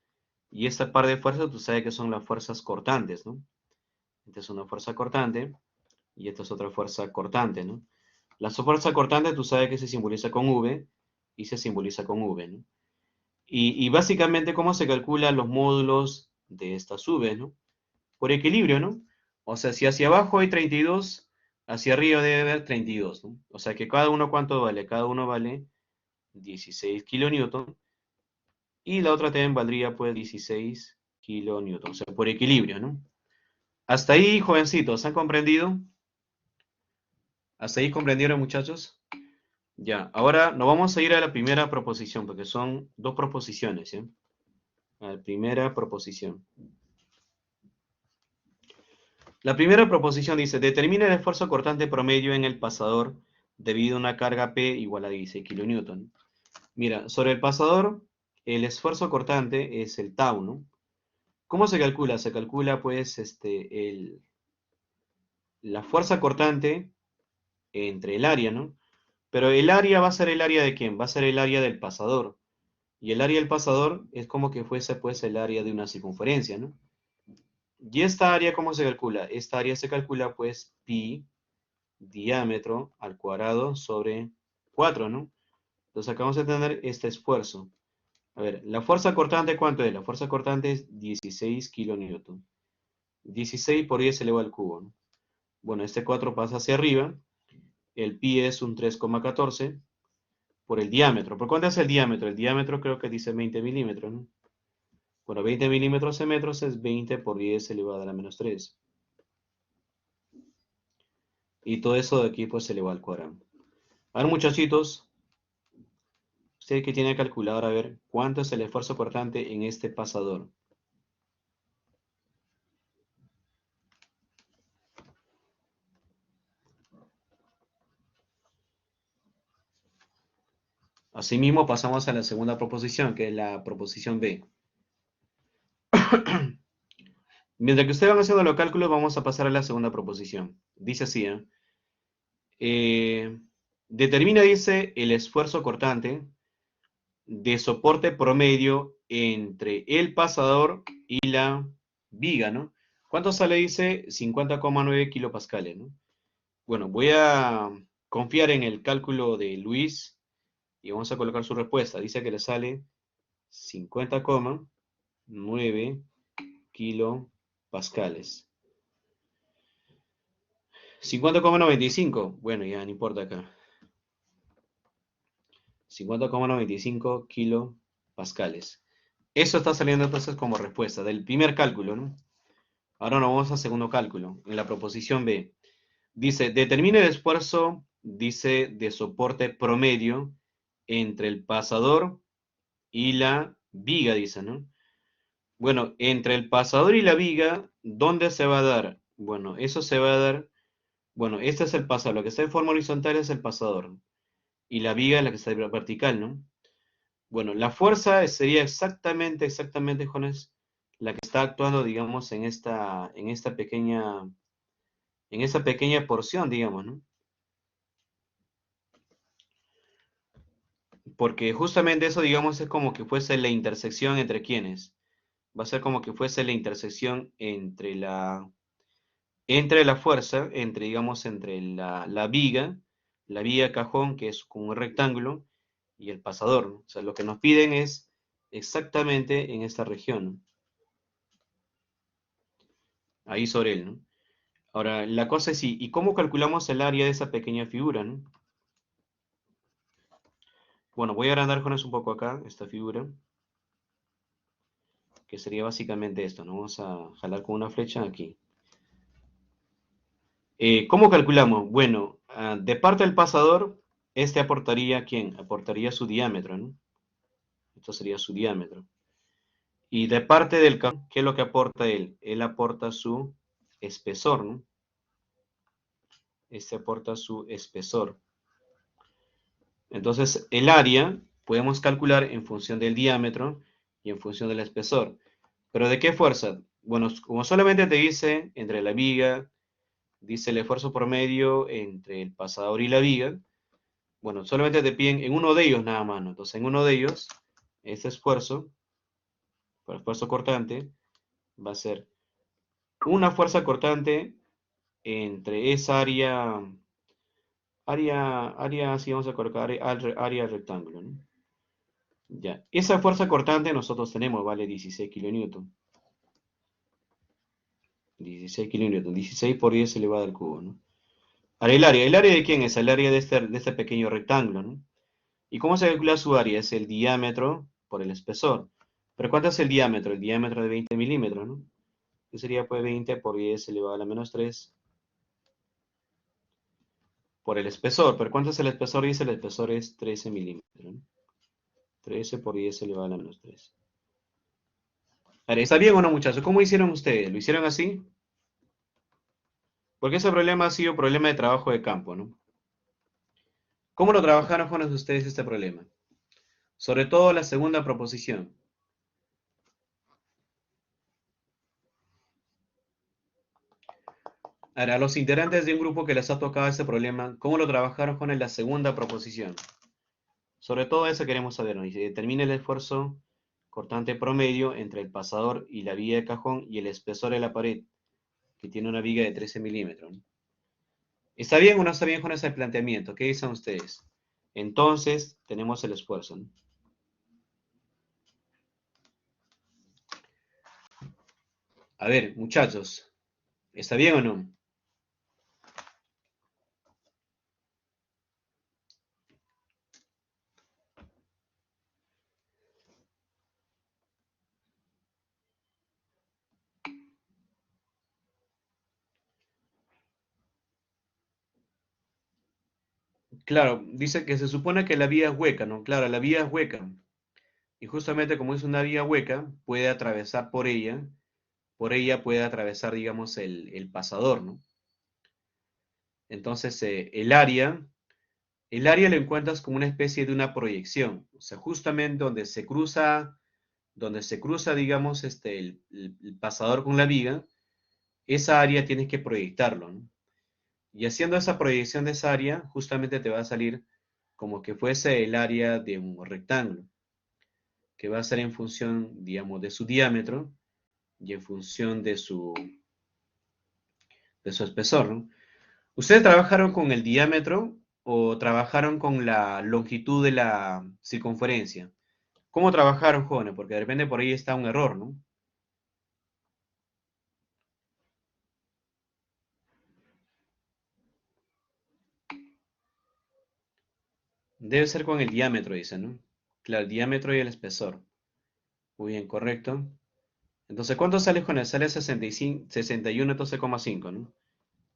Y esta par de fuerzas, tú sabes que son las fuerzas cortantes, ¿no? Esta es una fuerza cortante y esta es otra fuerza cortante, ¿no? La fuerza cortante, tú sabes que se simboliza con V y se simboliza con V, ¿no? Y básicamente, ¿cómo se calculan los módulos de estas V, ¿no? Por equilibrio, ¿no? O sea, si hacia abajo hay 32, hacia arriba debe haber 32, ¿no? O sea que cada uno, ¿cuánto vale? Cada uno vale 16 kilonewton y la otra también valdría pues 16 kilonewton, o sea, por equilibrio, ¿no? Hasta ahí, jovencitos, ¿han comprendido? ¿Hasta ahí comprendieron, muchachos? Ya, ahora nos vamos a ir a la primera proposición, porque son dos proposiciones, ¿sí? A la primera proposición. La primera proposición dice, determina el esfuerzo cortante promedio en el pasador debido a una carga P igual a 16 kilonewton. Mira, sobre el pasador, el esfuerzo cortante es el tau, ¿no? ¿Cómo se calcula? Se calcula, pues, la fuerza cortante entre el área, ¿no? Pero el área va a ser el área de quién? Va a ser el área del pasador. Y el área del pasador es como que fuese pues el área de una circunferencia, ¿no? ¿Y esta área cómo se calcula? Esta área se calcula pues pi diámetro al cuadrado sobre 4, ¿no? Entonces acá vamos a tener este esfuerzo. A ver, la fuerza cortante, ¿cuánto es? La fuerza cortante es 16 kilonewton. 16 por 10 elevado al cubo, ¿no? Bueno, este 4 pasa hacia arriba. El pi es un 3,14 por el diámetro. ¿Por cuánto es el diámetro? El diámetro creo que dice 20 milímetros, ¿no? Bueno, 20 milímetros en metros es 20 por 10 elevado a la menos 3. Y todo eso de aquí pues se eleva al cuadrado. A ver, muchachitos, Usted que tiene calculadora, a ver, ¿cuánto es el esfuerzo cortante en este pasador? Asimismo, pasamos a la segunda proposición, que es la proposición B. Mientras que ustedes van haciendo los cálculos, vamos a pasar a la segunda proposición. Dice así, ¿eh? Determina, dice, el esfuerzo cortante de soporte promedio entre el pasador y la viga, ¿no? ¿Cuánto sale? Dice 50,9 kilopascales, ¿no? Bueno, voy a confiar en el cálculo de Luis y vamos a colocar su respuesta. Dice que le sale 50,9 kilopascales. 50,95. Bueno, ya no importa acá. 50,95 kilopascales. Eso está saliendo entonces como respuesta del primer cálculo, ¿no? Ahora nos vamos al segundo cálculo, en la proposición B. Dice, determine el esfuerzo, dice, de soporte promedio entre el pasador y la viga, dice, ¿no? Bueno, entre el pasador y la viga, ¿dónde se va a dar? Bueno, eso se va a dar, bueno, este es el pasador, lo que está en forma horizontal es el pasador, y la viga es la que está vertical, ¿no? Bueno, la fuerza sería exactamente, Jones, la que está actuando, digamos, en esta pequeña porción, digamos, ¿no? Porque justamente eso, digamos, es como que fuese la intersección entre quienes. Va a ser como que fuese la intersección entre la fuerza, entre, digamos, entre la viga cajón, que es como un rectángulo, y el pasador, ¿no? O sea, lo que nos piden es exactamente en esta región, ¿no? Ahí sobre él, ¿no? Ahora, la cosa es, ¿y cómo calculamos el área de esa pequeña figura, ¿no? Bueno, voy a agrandar con eso un poco acá, esta figura, que sería básicamente esto, ¿no? Vamos a jalar con una flecha aquí. ¿Cómo calculamos? Bueno, de parte del pasador, este aportaría, ¿quién? Aportaría su diámetro, ¿no? Esto sería su diámetro. Y de parte del cajón, ¿qué es lo que aporta él? Él aporta su espesor, ¿no? Este aporta su espesor. Entonces, el área podemos calcular en función del diámetro y en función del espesor. ¿Pero de qué fuerza? Bueno, como solamente te dice entre la viga, dice el esfuerzo promedio entre el pasador y la viga, bueno, solamente te piden en uno de ellos nada más, ¿no? Entonces, en uno de ellos, este esfuerzo, el esfuerzo cortante, va a ser una fuerza cortante entre esa área, así vamos a colocar, área rectángulo, ¿no? Ya, esa fuerza cortante nosotros tenemos, vale 16 kilonewton. 16 kilonewton, 16 por 10 elevado al cubo, ¿no? Ahora, ¿el área de quién es? El área de este pequeño rectángulo, ¿no? ¿Y cómo se calcula su área? Es el diámetro por el espesor. ¿Pero cuánto es el diámetro? El diámetro de 20 milímetros, ¿no? Que sería pues 20 por 10 elevado a la menos 3 por el espesor. ¿Pero cuánto es el espesor? Dice el espesor es 13 milímetros, ¿no? 13 por 10 elevado a la menos 3. Vale, ¿está bien o no, muchachos? ¿Cómo hicieron ustedes? ¿Lo hicieron así? Porque ese problema ha sido problema de trabajo de campo, ¿no? ¿Cómo lo trabajaron con ustedes este problema? Sobre todo la segunda proposición. Ahora, a los integrantes de un grupo que les ha tocado este problema, ¿cómo lo trabajaron con la segunda proposición? Sobre todo eso queremos saber, ¿no? Dice, determina el esfuerzo cortante promedio entre el pasador y la viga de cajón y el espesor de la pared, que tiene una viga de 13 milímetros, ¿no? ¿Está bien o no está bien con ese planteamiento? ¿Qué dicen ustedes? Entonces, tenemos el esfuerzo, ¿no? A ver, muchachos, ¿está bien o no? Claro, dice que se supone que la vía es hueca, ¿no? Claro, la vía es hueca. Y justamente como es una vía hueca, puede atravesar por ella puede atravesar, digamos, el pasador, ¿no? Entonces, el área lo encuentras como una especie de una proyección. O sea, justamente donde se cruza, digamos, el pasador con la viga, esa área tienes que proyectarlo, ¿no? Y haciendo esa proyección de esa área, justamente te va a salir como que fuese el área de un rectángulo, que va a ser en función, digamos, de su diámetro y en función de su espesor, ¿no? ¿Ustedes trabajaron con el diámetro o trabajaron con la longitud de la circunferencia? ¿Cómo trabajaron, jóvenes? Porque de repente por ahí está un error, ¿no? Debe ser con el diámetro, dicen, ¿no? Claro, el diámetro y el espesor. Muy bien, correcto. Entonces, ¿cuánto sale, jóvenes? Sale 65, 61, entonces, 5, ¿no?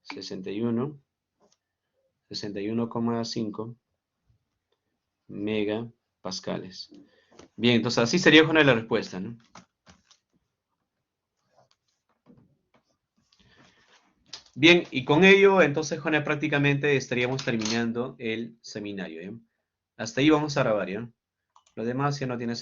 61, 61,5 megapascales. Bien, entonces así sería, jóvenes, la respuesta, ¿no? Bien, y con ello, entonces, Juana, prácticamente estaríamos terminando el seminario, ¿ya? Hasta ahí vamos a grabar, ¿ya? Lo demás ya no tiene